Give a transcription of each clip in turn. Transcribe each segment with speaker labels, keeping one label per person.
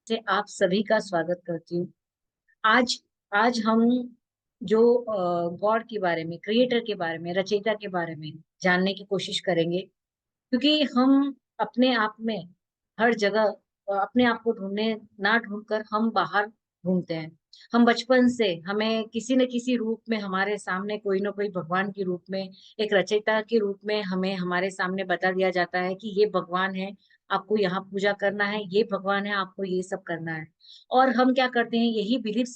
Speaker 1: से आप सभी का स्वागत करती हूँ। आज आज हम जो गॉड के बारे में, क्रिएटर के बारे में, रचयिता के बारे में जानने की कोशिश करेंगे, क्योंकि हम अपने आप में हर जगह अपने आप को ढूंढने ना ढूंढकर हम बाहर ढूंढते हैं। हम बचपन से हमें किसी न किसी रूप में हमारे सामने कोई ना कोई भगवान के रूप में, एक रचयिता के रूप में हमें हमारे सामने बता दिया जाता है कि ये भगवान है, आपको यहाँ पूजा करना है, ये भगवान है, आपको ये सब करना है। और हम क्या करते हैं, यही बिलीफ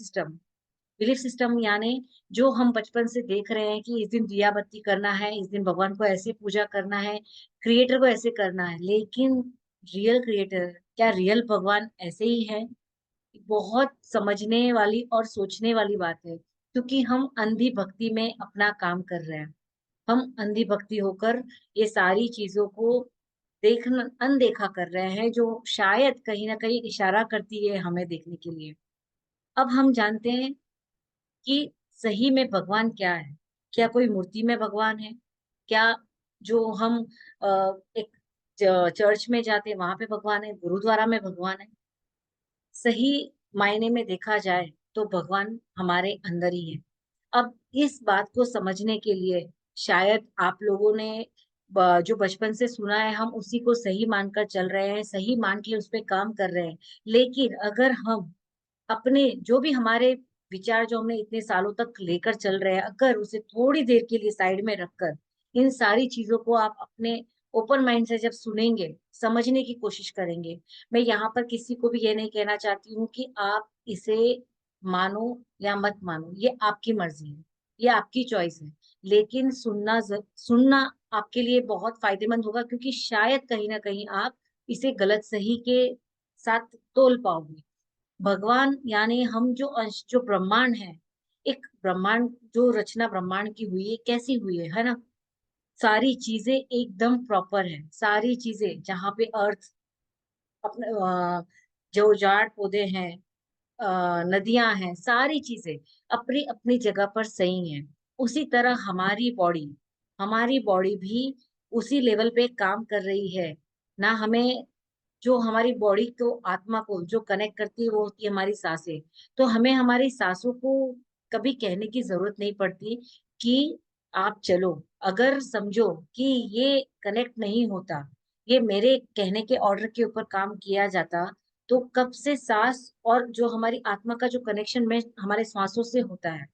Speaker 1: सिस्टम यानी जो हम बचपन से देख रहे हैं कि इस दिन दिया बत्ती करना है, इस दिन भगवान को ऐसे पूजा करना है, क्रिएटर को ऐसे करना है। लेकिन रियल क्रिएटर, क्या रियल भगवान ऐसे ही है? बहुत समझने वाली और सोचने वाली बात है, क्योंकि हम अंधी भक्ति में अपना काम कर रहे हैं। हम अंधी भक्ति होकर ये सारी चीजों को देखना अनदेखा कर रहे हैं, जो शायद कहीं ना कहीं इशारा करती है हमें देखने के लिए। अब हम जानते हैं कि सही में भगवान क्या है। क्या कोई मूर्ति में भगवान है? क्या जो हम एक चर्च में जाते वहां पे भगवान है, गुरुद्वारा में भगवान है? सही मायने में देखा जाए तो भगवान हमारे अंदर ही है। अब इस बात को समझने के लिए शायद आप लोगों ने जो बचपन से सुना है, हम उसी को सही मानकर चल रहे हैं, सही मान के उस पर काम कर रहे हैं। लेकिन अगर हम अपने जो भी हमारे विचार जो हमने इतने सालों तक लेकर चल रहे हैं, अगर उसे थोड़ी देर के लिए साइड में रखकर इन सारी चीजों को आप अपने ओपन माइंड से जब सुनेंगे, समझने की कोशिश करेंगे। मैं यहाँ पर किसी को भी ये नहीं कहना चाहती हूँ कि आप इसे मानो या मत मानो, ये आपकी मर्जी है, ये आपकी चॉइस है। लेकिन सुनना आपके लिए बहुत फायदेमंद होगा, क्योंकि शायद कहीं ना कहीं आप इसे गलत सही के साथ तोल पाओगे। भगवान यानी हम जो अंश, जो ब्रह्मांड है, एक ब्रह्मांड, जो रचना ब्रह्मांड की हुई है, कैसी हुई है ना? सारी चीजें एकदम प्रॉपर है। सारी चीजें जहाँ पे अर्थ अपने जो झाड़ पौधे हैं, नदियां हैं, सारी चीजें अपनी अपनी जगह पर सही हैं। उसी तरह हमारी बॉडी भी उसी लेवल पे काम कर रही है ना। हमें जो हमारी बॉडी को, आत्मा को जो कनेक्ट करती है, वो होती है हमारी सांसें। तो हमें हमारी सांसों को कभी कहने की जरूरत नहीं पड़ती कि आप चलो। अगर समझो कि ये कनेक्ट नहीं होता, ये मेरे कहने के ऑर्डर के ऊपर काम किया जाता, तो कब से सांस और जो हमारी आत्मा का जो कनेक्शन में हमारे श्वासों से होता है,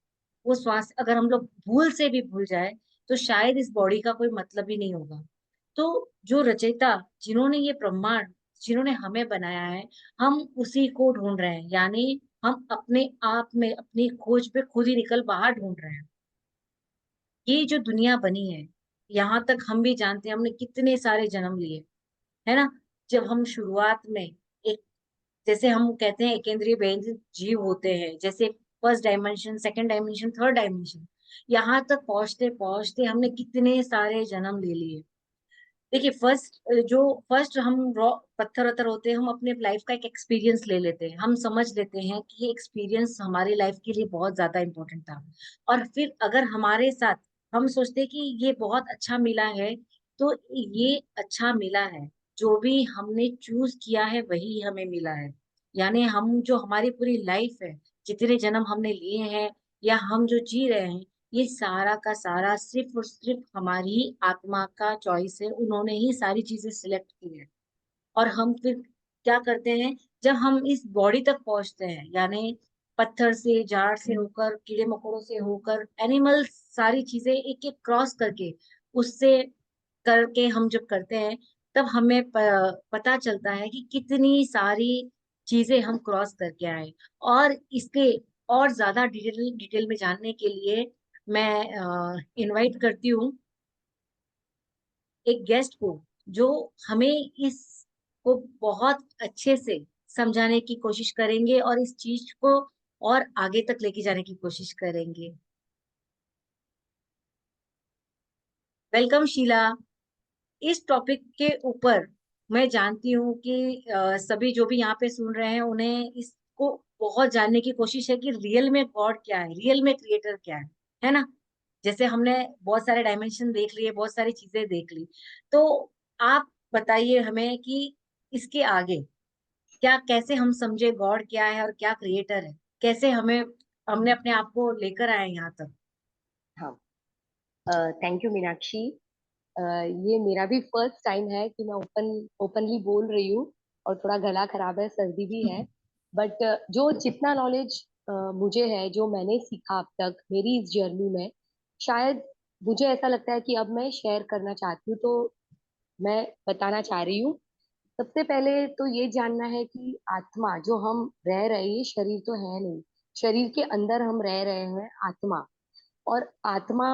Speaker 1: वो श्वास अगर हम लोग भूल से भी भूल जाए, तो शायद इस बॉडी का कोई मतलब ही नहीं होगा। तो जो रचयिता, जिन्होंने ये ब्रह्मांड, जिन्होंने हमें बनाया है, हम उसी को ढूंढ रहे हैं। यानी हम अपने आप में अपनी खोज पे खुद ही निकल बाहर ढूंढ रहे हैं। ये जो दुनिया बनी है, यहाँ तक हम भी जानते हैं हमने कितने सारे जन्म लिए, है ना? जब हम शुरुआत में एक, जैसे हम कहते हैं एकेंद्रीय बेंज जीव होते हैं, जैसे first dimension, second dimension, third dimension, यहाँ तक पहुंचते पहुंचते हमने कितने सारे जन्म ले लिए। देखिए, जो फर्स्ट हम रॉ पत्थर वत्थर होते हैं, हम अपने लाइफ का एक एक्सपीरियंस ले लेते हैं, हम समझ लेते हैं कि ये एक्सपीरियंस हमारी लाइफ के लिए बहुत ज्यादा इंपॉर्टेंट था। और फिर अगर हमारे साथ हम सोचते हैं कि ये बहुत अच्छा मिला है, तो ये अच्छा मिला है, जो भी हमने चूज किया है वही हमें मिला है। यानी हम जो हमारी पूरी लाइफ है, जितने जन्म हमने लिए हैं या हम जो जी रहे हैं, ये सारा का सारा सिर्फ और सिर्फ हमारी ही आत्मा का चॉइस है। उन्होंने ही सारी चीजें सिलेक्ट की है। और हम फिर क्या करते हैं, जब हम इस बॉडी तक पहुंचते हैं, यानी पत्थर से, झाड़ से होकर, कीड़े मकोड़ों से होकर, एनिमल, सारी चीजें एक एक क्रॉस करके, उससे करके हम जब करते हैं, तब हमें पता चलता है कि कितनी सारी चीजें हम क्रॉस करके आए। और इसके और ज्यादा डिटेल डिटेल में जानने के लिए मैं इनवाइट करती हूँ एक गेस्ट को, जो हमें इस को बहुत अच्छे से समझाने की कोशिश करेंगे और इस चीज को और आगे तक लेके जाने की कोशिश करेंगे। वेलकम शीला। इस टॉपिक के ऊपर मैं जानती हूँ कि सभी जो भी यहाँ पे सुन रहे हैं, उन्हें इसको बहुत जानने की कोशिश है कि रियल में गॉड क्या है, रियल में क्रिएटर क्या है ना? जैसे हमने बहुत सारे डायमेंशन देख लिए, बहुत सारी चीजें देख ली, तो आप बताइए हमें कि इसके आगे क्या, कैसे हम समझे गॉड क्या है और क्या क्रिएटर है, कैसे हमें, हमने अपने आप को लेकर आए यहाँ तक।
Speaker 2: हाँ, थैंक यू मीनाक्षी। ये मेरा भी फर्स्ट टाइम है कि मैं ओपनली बोल रही हूँ, और थोड़ा गला खराब है, सर्दी भी है। बट जो जितना नॉलेज मुझे है, जो मैंने सीखा अब तक मेरी इस जर्नी में, शायद मुझे ऐसा लगता है कि अब मैं शेयर करना चाहती हूँ, तो मैं बताना चाह रही हूँ। सबसे पहले तो ये जानना है कि आत्मा जो हम रह रहे हैं, ये शरीर तो है नहीं। शरीर के अंदर हम रह रहे हैं आत्मा। और आत्मा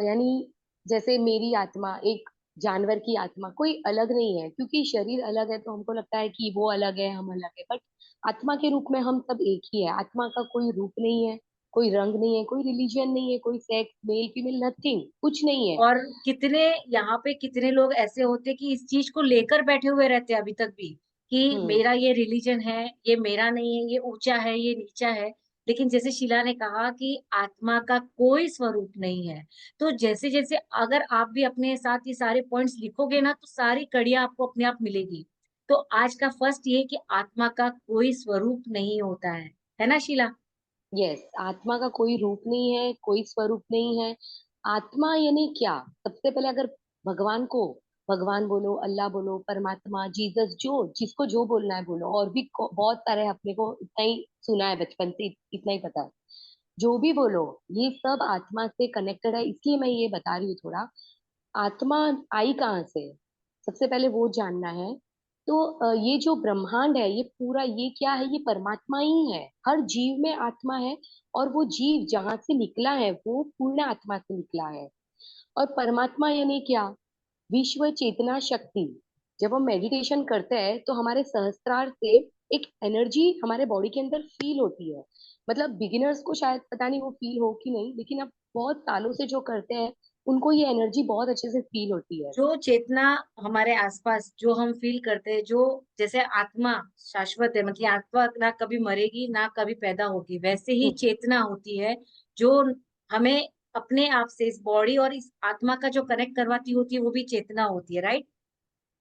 Speaker 2: यानी जैसे मेरी आत्मा, एक जानवर की आत्मा कोई अलग नहीं है, क्योंकि शरीर अलग है तो हमको लगता है कि वो अलग है, हम अलग है। बट आत्मा के रूप में हम सब एक ही है। आत्मा का कोई रूप नहीं है, कोई रंग नहीं है, कोई रिलीजन नहीं है, कोई सेक्स, मेल फीमेल, नथिंग, कुछ नहीं है।
Speaker 1: और कितने, यहाँ पे कितने लोग ऐसे होते कि इस चीज को लेकर बैठे हुए रहते हैं अभी तक भी, कि
Speaker 2: हम्म।
Speaker 1: मेरा ये रिलीजन है, ये मेरा नहीं है, ये ऊंचा है, ये नीचा है। लेकिन जैसे शीला ने कहा कि आत्मा का कोई स्वरूप नहीं है, तो जैसे जैसे अगर आप भी अपने साथ ये सारे पॉइंट्स लिखोगे ना, तो सारी कड़ियां आपको अपने आप मिलेगी। तो आज का फर्स्ट ये कि आत्मा का कोई स्वरूप नहीं होता है ना शीला?
Speaker 2: यस, आत्मा का कोई रूप नहीं है, कोई स्वरूप नहीं है। आत्मा यानी क्या? सबसे पहले अगर भगवान को भगवान बोलो, अल्लाह बोलो, परमात्मा, जीसस, जो जिसको जो बोलना है बोलो, और भी बहुत सारे, अपने को इतना ही सुना है बचपन से, इतना ही पता है। जो भी बोलो, ये सब आत्मा से कनेक्टेड है, इसलिए मैं ये बता रही हूँ थोड़ा। आत्मा आई कहाँ से, सबसे पहले वो जानना है। तो ये जो ब्रह्मांड है, ये पूरा, ये क्या है? ये परमात्मा ही है। हर जीव में आत्मा है। और वो जीव जहां से निकला है, वो पूर्ण आत्मा से निकला है। और परमात्मा यानी क्या? विश्व चेतना शक्ति। जब हम मेडिटेशन करते हैं तो हमारे सहस्त्रार से एक एनर्जी हमारे बॉडी के अंदर फील होती है। मतलब बिगिनर्स को शायद पता नहीं वो फील हो कि नहीं, लेकिन अब बहुत सालों से जो करते हैं, उनको ये एनर्जी बहुत अच्छे से फील होती है।
Speaker 1: जो चेतना हमारे आसपास जो हम फील करते हैं, जो जैसे आत्मा शाश्वत है, मतलब आत्मा ना कभी मरेगी ना कभी पैदा होगी, वैसे ही
Speaker 2: हम्म।
Speaker 1: चेतना होती है जो हमें अपने आप से इस बॉडी और इस आत्मा का जो कनेक्ट करवाती होती है, वो भी चेतना होती है, राइट?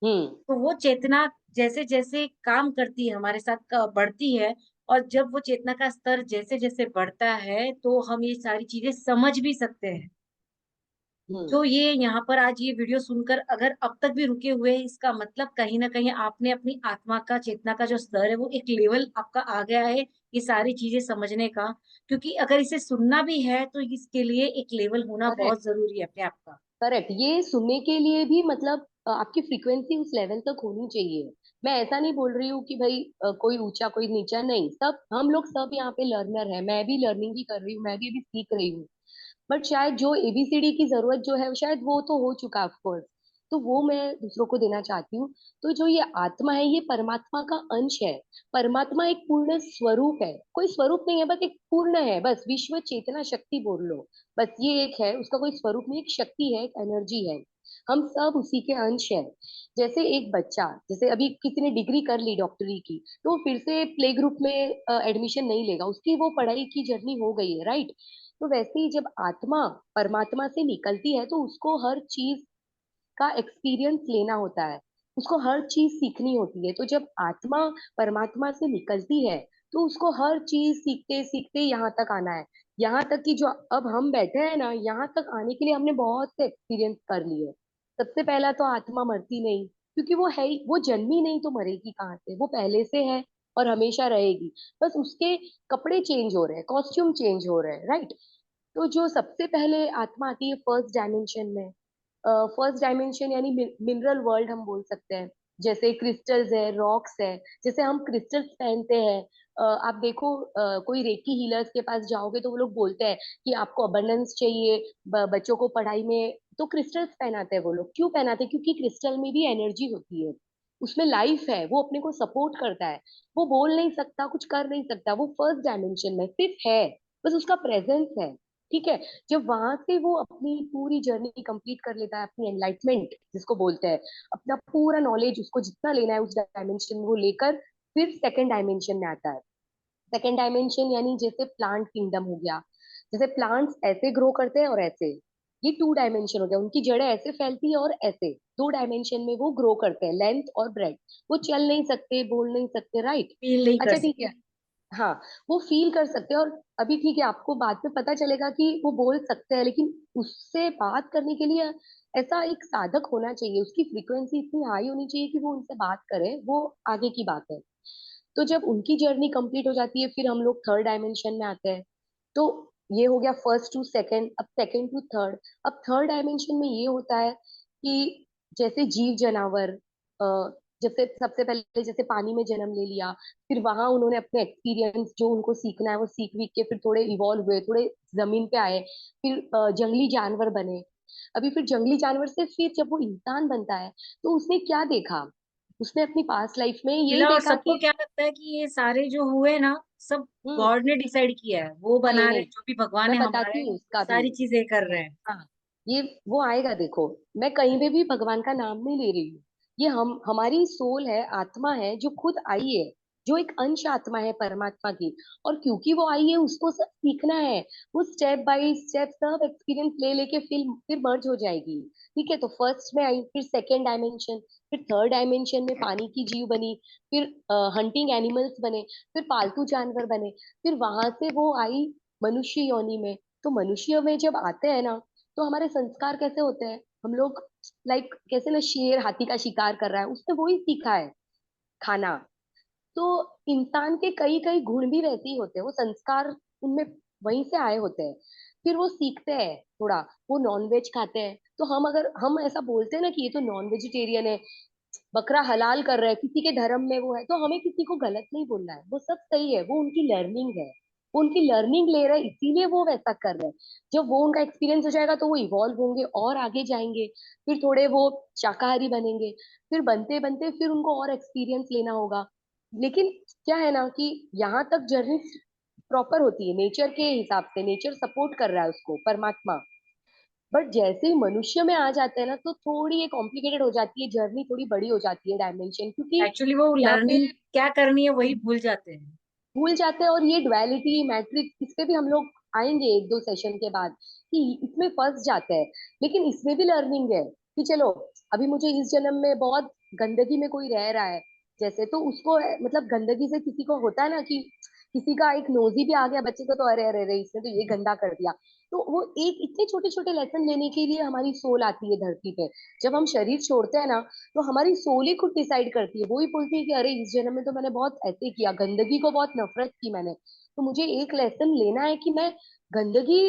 Speaker 2: हम्म।
Speaker 1: तो वो चेतना जैसे जैसे काम करती है हमारे साथ बढ़ती है, और जब वो चेतना का स्तर जैसे जैसे बढ़ता है, तो हम ये सारी चीजें समझ भी सकते हैं।
Speaker 2: हम्म।
Speaker 1: तो ये यहाँ पर आज ये वीडियो सुनकर अगर अब तक भी रुके हुए हैं, इसका मतलब कहीं ना कहीं आपने अपनी आत्मा का, चेतना का जो स्तर है, वो एक लेवल आपका आ गया है ये सारी चीजें समझने का। क्योंकि अगर इसे सुनना भी है तो इसके लिए एक लेवल होना
Speaker 2: करेक्ट।
Speaker 1: बहुत जरूरी है अपने आप का।
Speaker 2: करेक्ट, ये सुनने के लिए भी मतलब आपकी फ्रीक्वेंसी उस लेवल तक होनी चाहिए। मैं ऐसा नहीं बोल रही हूँ कि भाई कोई ऊंचा कोई नीचा, नहीं, सब हम लोग सब यहाँ पे लर्नर है। मैं भी लर्निंग ही कर रही हूँ, मैं भी अभी सीख रही हूँ। बट शायद जो एबीसीडी की जरूरत जो है, शायद वो तो हो चुका ऑफकोर्स। तो वो मैं दूसरों को देना चाहती हूँ। तो जो ये आत्मा है, ये परमात्मा का अंश है। परमात्मा एक पूर्ण स्वरूप है, कोई स्वरूप नहीं है, बस एक पूर्ण है, बस विश्व चेतना शक्ति बोल लो। बस ये एक है, उसका कोई स्वरूप नहीं, एक शक्ति है, एक एनर्जी है। हम सब उसी के अंश है। जैसे एक बच्चा, जैसे अभी किसी ने डिग्री कर ली डॉक्टरी की, तो वो फिर से प्ले ग्रुप में एडमिशन नहीं लेगा, उसकी वो पढ़ाई की जर्नी हो गई है, राइट? तो वैसे ही जब आत्मा परमात्मा से निकलती है, तो उसको हर चीज का एक्सपीरियंस लेना होता है, उसको हर चीज सीखनी होती है। तो जब आत्मा परमात्मा से निकलती है, तो उसको हर चीज सीखते सीखते यहाँ तक आना है। यहाँ तक कि जो अब हम बैठे हैं ना, यहाँ तक आने के लिए हमने बहुत से एक्सपीरियंस कर लिए। सबसे पहला तो आत्मा मरती नहीं, क्योंकि वो है ही, वो जन्मी नहीं तो मरेगी कहाँ से? वो पहले से है और हमेशा रहेगी। बस उसके कपड़े चेंज हो रहे हैं, कॉस्ट्यूम चेंज हो रहे हैं, राइट? तो जो सबसे पहले आत्मा आती है फर्स्ट डायमेंशन में। फर्स्ट डायमेंशन यानी मिनरल वर्ल्ड हम बोल सकते हैं। जैसे क्रिस्टल्स है, रॉक्स है। जैसे हम क्रिस्टल्स पहनते हैं, आप देखो, कोई रेकी हीलर्स के पास जाओगे तो वो लोग बोलते हैं कि आपको अबंडेंस चाहिए, बच्चों को पढ़ाई में, तो क्रिस्टल्स पहनाते हैं वो लोग। क्यों पहनाते हैं? क्योंकि क्रिस्टल में भी एनर्जी होती है, उसमें लाइफ है, वो अपने को सपोर्ट करता है। वो बोल नहीं सकता, कुछ कर नहीं सकता, वो फर्स्ट डायमेंशन में सिर्फ है, बस उसका प्रेजेंस है। ठीक है। जब वहां से वो अपनी पूरी जर्नी कंप्लीट कर लेता है, अपनी एनलाइटमेंट जिसको बोलते हैं, अपना पूरा नॉलेज उसको जितना लेना है उस डायमेंशन में वो लेकर, फिर सेकंड डायमेंशन में आता है। सेकंड डायमेंशन यानी जैसे प्लांट किंगडम हो गया। जैसे प्लांट्स ऐसे ग्रो करते हैं और ऐसे, ये टू डायमेंशन हो गया, उनकी जड़ें ऐसे फैलती है और ऐसे, दो डायमेंशन में वो ग्रो करते हैं, लेंथ और ब्रेड। वो चल नहीं सकते, बोल नहीं सकते, राइट?
Speaker 1: फील नहीं कर
Speaker 2: अच्छा ठीक है।
Speaker 1: सकते।
Speaker 2: हाँ, वो फील कर सकते हैं। और अभी ठीक है, आपको बाद में पता चलेगा कि वो बोल सकते हैं, लेकिन उससे बात करने के लिए ऐसा एक साधक होना चाहिए, उसकी फ्रीक्वेंसी इतनी हाई होनी चाहिए कि वो उनसे बात करे, वो आगे की बात है। तो जब उनकी जर्नी कंप्लीट हो जाती है, फिर हम लोग थर्ड डायमेंशन में आते हैं। तो ये हो गया फर्स्ट टू सेकंड, अब सेकंड टू थर्ड। अब थर्ड डायमेंशन में ये होता है कि जैसे जीव जनावर, जैसे सबसे पहले जैसे पानी में जन्म ले लिया, फिर वहां उन्होंने अपने एक्सपीरियंस जो उनको सीखना है वो सीख वीख के फिर थोड़े इवॉल्व हुए, थोड़े जमीन पे आए, फिर जंगली जानवर बने। अभी फिर जंगली जानवर से फिर जब वो इंसान बनता है, तो उसने क्या देखा? उसने अपनी पास्ट लाइफ में यही
Speaker 1: मिला, और
Speaker 2: देखा
Speaker 1: सबको
Speaker 2: कि
Speaker 1: क्या लगता है कि ये सारे जो हुए ना, सब
Speaker 2: हम्म,
Speaker 1: गॉड ने डिसाइड किया है, वो
Speaker 2: नहीं
Speaker 1: बना रहे
Speaker 2: नहीं,
Speaker 1: हैं, जो भी भगवान
Speaker 2: मैं
Speaker 1: है
Speaker 2: बताती
Speaker 1: हमारे,
Speaker 2: हूँ उसका भी।
Speaker 1: सारी चीजें कर रहे हैं।
Speaker 2: हाँ, ये वो आएगा, देखो। मैं कहीं पे भी भगवान का नाम नहीं ले रही हूँ। ये हम हमारी सोल है, आत्मा है, जो खुद आई है, जो एक अंश आत्मा है परमात्मा की। और क्योंकि वो आई है, उसको सब सीखना है। वो स्टेप बाय स्टेप सब एक्सपीरियंस ले लेके फिर मर्ज हो जाएगी। ठीक है, तो फर्स्ट में आई, फिर सेकेंड डायमेंशन, फिर थर्ड डायमेंशन में पानी की जीव बनी, फिर हंटिंग एनिमल्स बने, फिर पालतू जानवर बने, फिर वहां से वो आई मनुष्य योनि में। तो मनुष्य में जब आते हैं ना, तो हमारे संस्कार कैसे होते हैं? हम लोग लाइक कैसे ना, शेर हाथी का शिकार कर रहा है, उसने वही सीखा है, खाना। तो इंसान के कई कई गुण भी वैसे ही होते हैं, वो संस्कार उनमें वहीं से आए होते हैं। फिर वो सीखते हैं थोड़ा, वो नॉनवेज खाते हैं। तो हम अगर हम ऐसा बोलते हैं ना कि ये तो नॉन वेजिटेरियन है, बकरा हलाल कर रहा है, किसी के धर्म में वो है, तो हमें किसी को गलत नहीं बोलना है, वो सब सही है, वो उनकी लर्निंग है। वो उनकी लर्निंग ले रहे हैं, इसीलिए वो वैसा कर रहे हैं। जब वो उनका एक्सपीरियंस हो जाएगा, तो वो इवॉल्व होंगे और आगे जाएंगे। फिर थोड़े वो शाकाहारी बनेंगे, फिर बनते बनते फिर उनको और एक्सपीरियंस लेना होगा। लेकिन क्या है ना कि यहाँ तक जर्नी प्रॉपर होती है नेचर के हिसाब से, नेचर सपोर्ट कर रहा है उसको, परमात्मा। बट जैसे ही मनुष्य में आ जाते हैं ना, तो थोड़ी ये कॉम्प्लिकेटेड हो जाती है जर्नी, थोड़ी बड़ी हो जाती है डायमेंशन, क्योंकि
Speaker 1: एक्चुअली वो
Speaker 2: यहाँ पे
Speaker 1: लर्निंग क्या करनी है वही भूल जाते हैं।
Speaker 2: भूल जाते हैं। और ये ड्युअलिटी मैट्रिक्स, इस पे भी हम लोग आएंगे एक दो सेशन के बाद, कि इसमें फंस जाते हैं। लेकिन इसमें भी लर्निंग है कि चलो, अभी मुझे इस जन्म में बहुत गंदगी में कोई रह रहा है, जैसे तो उसको मतलब गंदगी से किसी को होता है ना कि किसी का एक नोजी भी आ गया बच्चे को, तो अरे अरे अरे इसने तो ये गंदा कर दिया। तो वो एक इतने छोटे छोटे लेसन लेने के लिए हमारी सोल आती है धरती पे। जब हम शरीर छोड़ते हैं ना, तो हमारी सोल ही खुद डिसाइड करती है, वो ही बोलती है कि अरे इस जन्म में तो मैंने बहुत ऐसे किया, गंदगी को बहुत नफरत की मैंने, तो मुझे एक लेसन लेना है कि मैं गंदगी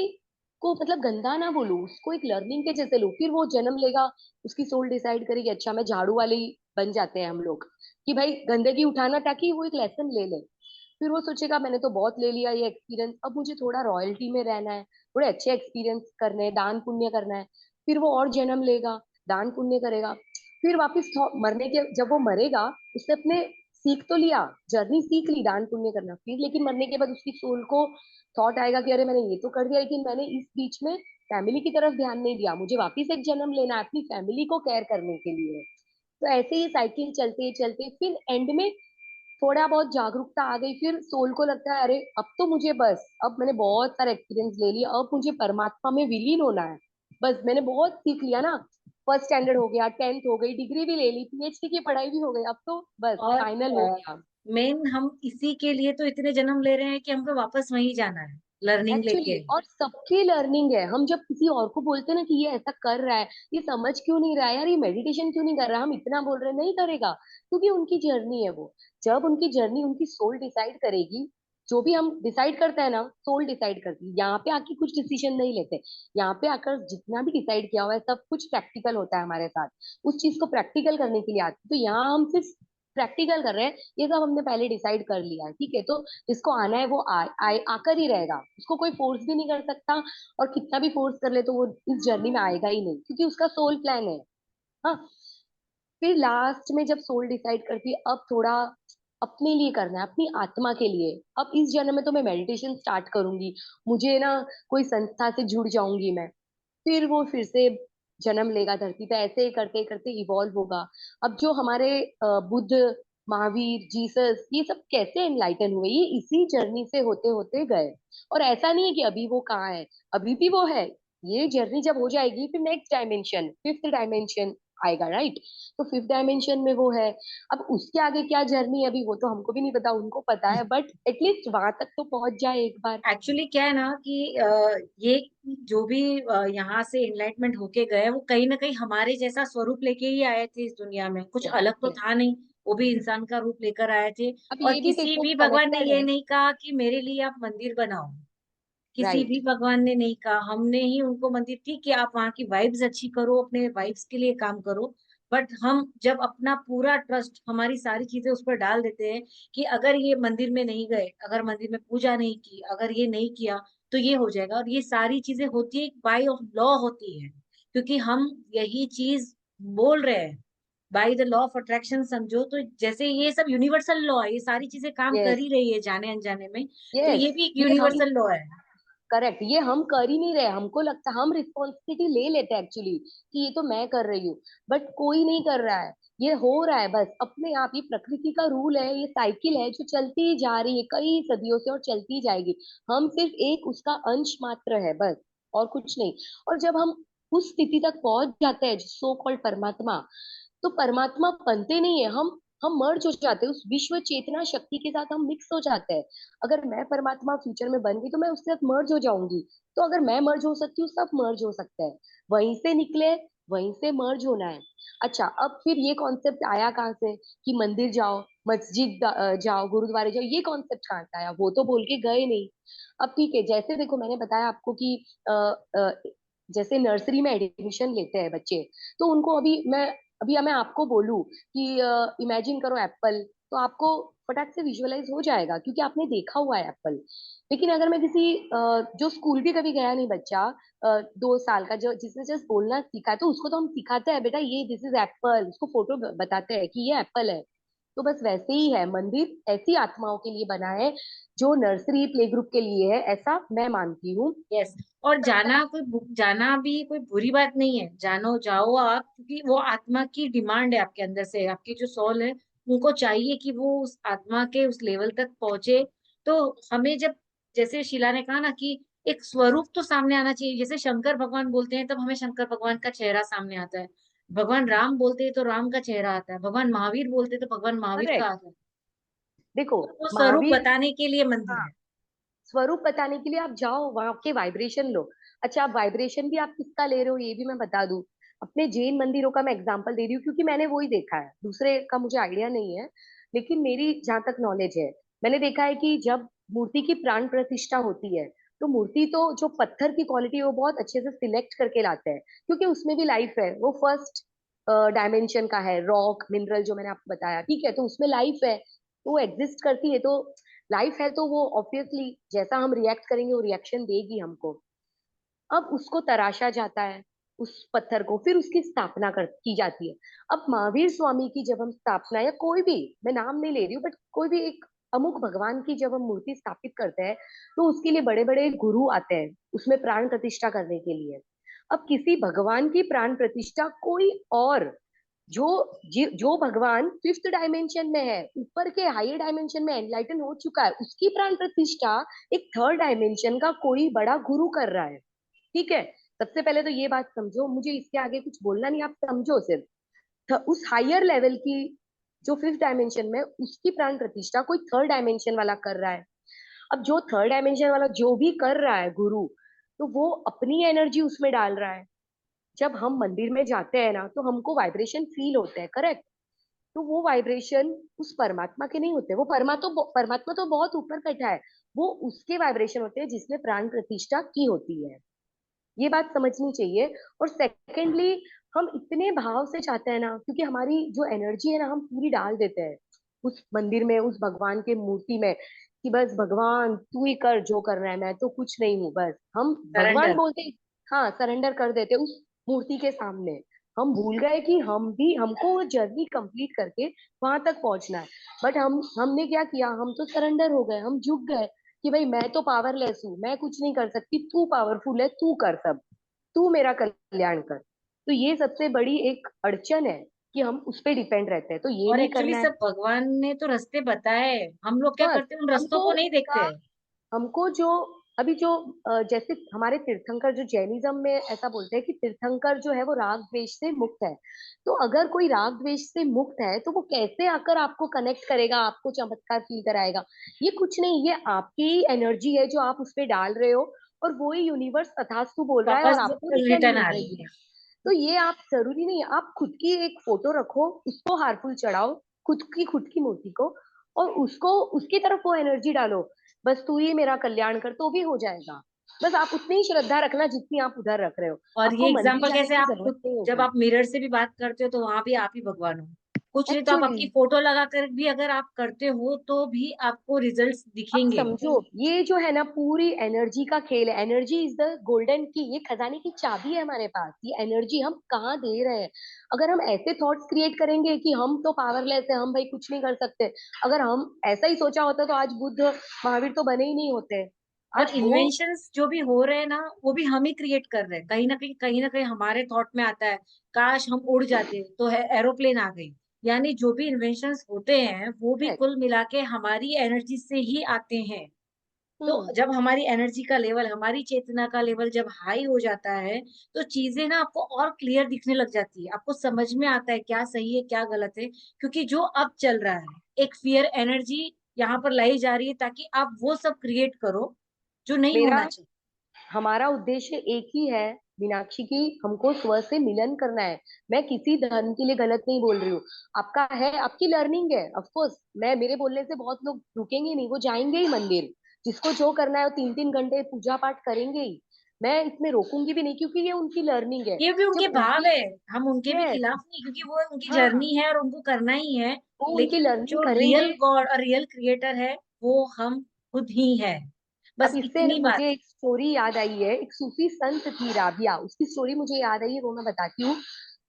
Speaker 2: को मतलब गंदा ना बोलूं, उसको एक लर्निंग के जैसे लूं। फिर वो जन्म लेगा, उसकी सोल डिसाइड करेगी, अच्छा मैं झाड़ू वाले ही बन जाते हैं हम लोग, कि भाई गंदगी उठाना, ताकि वो एक लेसन ले ले। फिर वो सोचेगा मैंने तो बहुत ले लिया ये एक्सपीरियंस, अब मुझे थोड़ा रॉयल्टी में रहना है, थोड़े अच्छे एक्सपीरियंस करने हैं, दान पुण्य करना है। फिर वो और जन्म लेगा, दान पुण्य करेगा। फिर वापस मरने के जब वो मरेगा, उसने अपने सीख तो लिया, जर्नी सीख ली दान पुण्य करना, फिर लेकिन मरने के बाद उसकी सोल को थॉट आएगा कि अरे मैंने ये तो कर दिया, लेकिन मैंने इस बीच में फैमिली की तरफ ध्यान नहीं दिया, मुझे वापस एक जन्म लेना है अपनी फैमिली को केयर करने के लिए। तो ऐसे ही साइकिल चलते चलते फिर एंड में थोड़ा बहुत जागरूकता आ गई, फिर सोल को लगता है अरे अब तो मुझे बस, अब मैंने बहुत सारा एक्सपीरियंस ले लिया, अब मुझे परमात्मा में विलीन होना है। बस मैंने बहुत सीख लिया ना, फर्स्ट स्टैंडर्ड हो गया, टेंथ हो गई, डिग्री भी ले ली, पीएचडी की पढ़ाई भी हो गई, अब तो बस फाइनल हो
Speaker 1: और
Speaker 2: गया।
Speaker 1: मेन हम इसी के लिए तो इतने जन्म ले रहे हैं कि हमको वापस वहीं जाना है, लर्निंग
Speaker 2: एक्चुअली,
Speaker 1: लेके।
Speaker 2: और सबकी लर्निंग है। हम जब किसी और को बोलते हैं ना कि ये ऐसा कर रहा है, ये समझ क्यों नहीं रहा है यार, ये मेडिटेशन क्यों नहीं कर रहा, हम इतना बोल रहे हैं, नहीं करेगा, क्योंकि उनकी जर्नी है वो। जब उनकी जर्नी उनकी सोल डिसाइड करेगी, जो भी हम डिसाइड करते हैं ना, सोल डिसाइड करती है। यहाँ पे आके कुछ डिसीजन नहीं लेते, यहाँ पे आकर जितना भी डिसाइड किया हुआ है सब कुछ प्रैक्टिकल होता है हमारे साथ, उस चीज को प्रैक्टिकल करने के लिए आती है। तो यहाँ हम सिर्फ प्रैक्टिकल कर रहे हैं, ये सब हमने पहले डिसाइड कर लिया है, ठीक है। तो जिसको आना है वो आकर ही रहेगा, उसको कोई फोर्स भी नहीं कर सकता। और कितना भी फोर्स कर ले तो वो इस जर्नी में आएगा ही नहीं, क्योंकि उसका सोल प्लान है। हाँ, फिर लास्ट में जब सोल डिसाइड करती है अब थोड़ा अपने लिए करना है, अपनी आत्मा के लिए, अब इस जन्म में तो मैं मेडिटेशन स्टार्ट करूंगी, मुझे ना कोई संस्था से जुड़ जाऊंगी मैं। फिर वो फिर से जन्म लेगा धरती पे, ऐसे ही करते करते इवॉल्व होगा। अब जो हमारे बुद्ध, महावीर, जीसस, ये सब कैसे एनलाइटन हुए, ये इसी जर्नी से होते होते गए। और ऐसा नहीं है कि अभी वो कहाँ है, अभी भी वो है। ये जर्नी जब हो जाएगी, फिर नेक्स्ट डायमेंशन, फिफ्थ डायमेंशन, आएगा, राइट? तो फिफ्थ डायमेंशन में वो है। अब उसके आगे क्या जर्नी है अभी वो तो हमको भी नहीं पता, उनको पता है, बट एटलीस्ट वहां तक तो पहुंच जाए एक बार।
Speaker 1: एक्चुअली क्या है ना कि ये जो भी यहाँ से इनलाइटमेंट होके गए वो कहीं ना कहीं हमारे जैसा स्वरूप लेके ही आए थे इस दुनिया में, कुछ
Speaker 2: यस,
Speaker 1: अलग तो
Speaker 2: यस।
Speaker 1: था नहीं। वो भी इंसान का रूप लेकर आए थे।
Speaker 2: अब
Speaker 1: और
Speaker 2: ये भी
Speaker 1: किसी
Speaker 2: देखो
Speaker 1: भी भगवान ने
Speaker 2: कनेक्टेड
Speaker 1: ये
Speaker 2: है।
Speaker 1: नहीं कहा कि मेरे लिए आप मंदिर बनाओ। किसी
Speaker 2: राइट।
Speaker 1: भी भगवान ने नहीं कहा, हमने ही उनको मंदिर, ठीक है आप वहाँ की वाइब्स अच्छी करो, अपने वाइब्स के लिए काम करो। बट हम जब अपना पूरा ट्रस्ट, हमारी सारी चीजें उस पर डाल देते हैं कि अगर ये मंदिर में नहीं गए, अगर मंदिर में पूजा नहीं की, अगर ये नहीं किया तो ये हो जाएगा, और ये सारी चीजें होती है बाय ऑफ लॉ होती है, क्योंकि हम यही चीज बोल रहे हैं। By the law of attraction समझो तो, जैसे ये सब यूनिवर्सल लॉ है, ये सारी चीजें काम कर
Speaker 2: यस,
Speaker 1: ही रही है जाने अनजाने में। तो
Speaker 2: यस।
Speaker 1: ये भी एक
Speaker 2: ये हम
Speaker 1: यूनिवर्सल लॉ है।
Speaker 2: करेक्ट, ये हम कर ही नहीं रहे, हमको लगता हम रिस्पॉन्सिबिलिटी ले लेते हैं एक्चुअली कि ये तो मैं कर रही हूँ, बट कोई नहीं कर रहा है। ये हो रहा है बस अपने आप, ये प्रकृति का रूल है, ये साइकिल है जो चलती ही जा रही है कई सदियों से और चलती ही जाएगी। हम सिर्फ एक उसका अंश मात्र है बस, और कुछ नहीं। और जब हम उस स्थिति तक पहुंच जाते हैं सो कॉल्ड परमात्मा, तो परमात्मा बनते नहीं है हम मर्ज हो जाते हैं उस विश्व चेतना शक्ति के साथ, हम मिक्स हो जाते हैं। अगर मैं परमात्मा फ्यूचर में बन गई तो मैं उसके साथ मर्ज हो जाऊंगी। तो अगर मैं मर्ज हो सकती हूँ, सब मर्ज हो सकते हैं। वहीं से निकले, वहीं से मर्ज होना है। अच्छा, अब फिर ये कॉन्सेप्ट आया कहाँ से कि मंदिर जाओ, मस्जिद जाओ, गुरुद्वारे जाओ, ये कॉन्सेप्ट कहाँ से आया? वो तो बोल के गए नहीं। अब ठीक है, जैसे देखो मैंने बताया आपको कि जैसे नर्सरी में एडमिशन लेते हैं बच्चे, तो उनको अभी मैं आपको बोलूं कि इमेजिन करो एप्पल, तो आपको फटाक से विजुअलाइज हो जाएगा क्योंकि आपने देखा हुआ है एप्पल। लेकिन अगर मैं किसी जो स्कूल भी कभी गया नहीं बच्चा, 2 साल का, जो जिसने जस्ट बोलना सीखा है, तो उसको तो हम सिखाते हैं बेटा ये दिस इज एप्पल, उसको फोटो बताते हैं कि ये एप्पल है। तो बस वैसे ही है मंदिर, ऐसी आत्माओं के लिए बना है जो नर्सरी प्ले ग्रुप के लिए है, ऐसा मैं मानती हूँ।
Speaker 1: यस। और जाना भी कोई बुरी बात नहीं है, जानो जाओ आप, क्योंकि वो आत्मा की डिमांड है आपके अंदर से, आपकी जो सोल है उनको चाहिए कि वो उस आत्मा के उस लेवल तक पहुंचे। तो हमें जब, जैसे शीला ने कहा ना कि एक स्वरूप तो सामने आना चाहिए, जैसे शंकर भगवान बोलते हैं तब हमें शंकर भगवान का चेहरा सामने आता है। भगवान राम बोलते हैं तो राम का चेहरा आता है, भगवान महावीर बोलते हैं तो भगवान महावीर का
Speaker 2: करेक्ट।
Speaker 1: आता है।
Speaker 2: देखो
Speaker 1: तो वो स्वरूप
Speaker 2: महावीर,
Speaker 1: बताने के लिए मंदिर
Speaker 2: हाँ,
Speaker 1: है।
Speaker 2: स्वरूप बताने के लिए आप जाओ वहां के वाइब्रेशन लो। अच्छा, आप वाइब्रेशन भी आप किसका ले रहे हो ये भी मैं बता दूं। अपने जैन मंदिरों का मैं एग्जांपल दे रही हूँ क्योंकि मैंने वही देखा है, दूसरे का मुझे आइडिया नहीं है। लेकिन मेरी जहां तक नॉलेज है, मैंने देखा है कि जब मूर्ति की प्राण प्रतिष्ठा होती है, तो मूर्ति तो जो पत्थर की क्वालिटी है वो बहुत अच्छे से सिलेक्ट करके लाते हैं क्योंकि उसमें भी लाइफ है, वो फर्स्ट डायमेंशन का है, रॉक मिनरल जो मैंने आपको बताया, ठीक है, तो उसमें लाइफ है, तो वो एग्जिस्ट करती है। तो लाइफ है तो वो ऑब्वियसली जैसा हम रिएक्ट करेंगे वो रिएक्शन देगी हमको। अब उसको तराशा जाता है, उस पत्थर को, फिर उसकी स्थापना की जाती है। अब महावीर स्वामी की जब हम स्थापना, या कोई भी, मैं नाम नहीं ले रही हूँ, बट कोई भी एक अमुक भगवान की जब हम मूर्ति स्थापित करते हैं, तो उसके लिए बड़े बड़े गुरु आते हैं उसमें प्राण प्रतिष्ठा करने के लिए। अब किसी भगवान की प्राण प्रतिष्ठा कोई और, जो जो भगवान फिफ्थ डायमेंशन में है, ऊपर के हायर डायमेंशन में एनलाइटन हो चुका है, उसकी प्राण प्रतिष्ठा एक थर्ड डायमेंशन का कोई बड़ा गुरु कर रहा है। ठीक है, सबसे पहले तो ये बात समझो, मुझे इसके आगे कुछ बोलना नहीं, आप समझो सिर्फ। उस हायर लेवल की जो फिफ्थ डायमेंशन में, उसकी प्राण प्रतिष्ठा कोई थर्ड डायमेंशन वाला कर रहा है। अब जो थर्ड डायमेंशन वाला जो भी कर रहा है गुरु, तो वो अपनी एनर्जी उसमें डाल रहा है। जब हम मंदिर में जाते हैं ना, तो हमको वाइब्रेशन फील होते हैं, करेक्ट? तो वो वाइब्रेशन उस परमात्मा के नहीं होते, वो परमात्मा तो बहुत ऊपर बैठा है, वो उसके वाइब्रेशन होते हैं जिसने प्राण प्रतिष्ठा की होती है। ये बात समझनी चाहिए। और सेकेंडली, हम इतने भाव से चाहते हैं ना, क्योंकि हमारी जो एनर्जी है ना, हम पूरी डाल देते हैं उस मंदिर में, उस भगवान के मूर्ति में, कि बस भगवान तू ही कर जो करना है, मैं तो कुछ नहीं हूँ, बस हम भगवान
Speaker 1: सरेंडर।
Speaker 2: बोलते ही, हाँ, सरेंडर कर देते उस मूर्ति के सामने। हम भूल गए कि हमको वो जर्नी कंप्लीट करके वहां तक पहुंचना है। बट हमने क्या किया, हम तो सरेंडर हो गए, हम झुक गए कि भाई मैं तो पावरलेस हूँ, मैं कुछ नहीं कर सकती, तू पावरफुल है, तू कर सब, तू मेरा कल्याण कर। तो ये सबसे बड़ी एक अड़चन है कि हम उस पे डिपेंड रहते हैं, तो ये
Speaker 1: और
Speaker 2: नहीं
Speaker 1: एक्चुअली
Speaker 2: करना है।
Speaker 1: सब भगवान ने तो रास्ते बताए, हम लोग क्या
Speaker 2: बस
Speaker 1: करते हैं उन रास्तों
Speaker 2: हमको
Speaker 1: को नहीं देखते
Speaker 2: उसका
Speaker 1: हैं।
Speaker 2: हमको जो अभी जो जैसे हमारे तीर्थंकर जो जैनिज्म में ऐसा बोलते हैं कि तीर्थंकर जो है वो राग द्वेष से मुक्त है। तो अगर कोई राग द्वेष से मुक्त है तो वो कैसे आकर आपको कनेक्ट करेगा, आपको चमत्कार फील कराएगा? ये कुछ नहीं, ये आपकी एनर्जी है जो आप उस पे डाल रहे हो, और वो ही यूनिवर्स तथास्तु बोल रहा है और
Speaker 1: वापस
Speaker 2: आपको रिटर्न
Speaker 1: रिटर्न
Speaker 2: मिल
Speaker 1: आ
Speaker 2: रही
Speaker 1: रही
Speaker 2: है।
Speaker 1: है।
Speaker 2: तो ये आप जरूरी नहीं है, आप खुद की एक फोटो रखो, उसको हारफुल चढ़ाओ, खुद की मूर्ति को, और उसको उसकी तरफ वो एनर्जी डालो, बस तू ही मेरा कल्याण कर, तो भी हो जाएगा। बस आप उतनी ही श्रद्धा रखना जितनी आप उधर रख रहे हो।
Speaker 1: और ये
Speaker 2: आपको मंदिर
Speaker 1: एग्जाम्पल
Speaker 2: जाने
Speaker 1: कैसे,
Speaker 2: की
Speaker 1: आप
Speaker 2: जरूरत
Speaker 1: खुद
Speaker 2: नहीं
Speaker 1: जब
Speaker 2: होगी।
Speaker 1: आप मिरर से भी बात करते हो तो वहां भी आप ही भगवान हो। कुछ नहीं तो आप
Speaker 2: एक्चुअली
Speaker 1: अपनी फोटो लगा कर भी अगर आप करते हो तो भी आपको रिजल्ट्स
Speaker 2: आप
Speaker 1: दिखेंगे।
Speaker 2: समझो, ये जो है ना पूरी एनर्जी का खेल है। एनर्जी इज द गोल्डन की, ये खजाने की चाबी है हमारे पास। ये एनर्जी हम कहाँ दे रहे हैं? अगर हम ऐसे थॉट्स क्रिएट करेंगे कि हम तो पावरलेस है, हम भाई कुछ नहीं कर सकते, अगर हम ऐसा ही सोचा होता तो आज बुद्ध महावीर तो बने ही नहीं होते।
Speaker 1: और
Speaker 2: आज वो
Speaker 1: इन्वेंशंस जो भी हो रहे हैं ना, वो भी हम ही क्रिएट कर रहे हैं। कहीं ना कहीं हमारे थॉट में आता है, काश हम उड़ जाते तो है एरोप्लेन आ गई। यानी जो भी इन्वेंशंस होते हैं वो भी
Speaker 2: correct।
Speaker 1: कुल मिला के हमारी एनर्जी से ही आते हैं। तो
Speaker 2: हम्म।
Speaker 1: जब हमारी एनर्जी का लेवल, हमारी चेतना का लेवल जब हाई हो जाता है, तो चीजें ना आपको और क्लियर दिखने लग जाती है। आपको समझ में आता है क्या सही है क्या गलत है, क्योंकि जो अब चल रहा है एक फियर एनर्जी यहाँ पर लाई जा रही है ताकि आप वो सब क्रिएट करो जो नहीं
Speaker 2: मेरा
Speaker 1: होना चाहिए।
Speaker 2: हमारा उद्देश्य एक ही है मीनाक्षी की, हमको स्व से मिलन करना है। मैं किसी धर्म के लिए गलत नहीं बोल रही हूँ। आपका है, आपकी लर्निंग है, ऑफ कोर्स। मैं मेरे बोलने से बहुत लोग रुकेंगे नहीं, वो जाएंगे ही मंदिर। जिसको जो करना है वो 3-3 घंटे पूजा पाठ करेंगे ही। मैं इसमें रोकूंगी भी नहीं, क्योंकि ये उनकी लर्निंग है।
Speaker 1: ये भी उनके
Speaker 2: जब
Speaker 1: भाव
Speaker 2: उनकी
Speaker 1: है, हम उनके भी
Speaker 2: यस,
Speaker 1: खिलाफ नहीं, क्योंकि वो उनकी
Speaker 2: हाँ,
Speaker 1: जर्नी है और उनको करना ही है।
Speaker 2: वो उनकी
Speaker 1: लेकिन
Speaker 2: लर्निंग
Speaker 1: जो
Speaker 2: करेंगे।
Speaker 1: रियल गॉड और रियल क्रिएटर है वो हम खुद ही है।
Speaker 2: अब
Speaker 1: बस
Speaker 2: इससे ना
Speaker 1: इतनी बात
Speaker 2: मुझे
Speaker 1: है।
Speaker 2: एक स्टोरी याद आई है। एक सूफी संत थी राबिया, उसकी स्टोरी मुझे याद आई है, वो मैं बताती हूँ।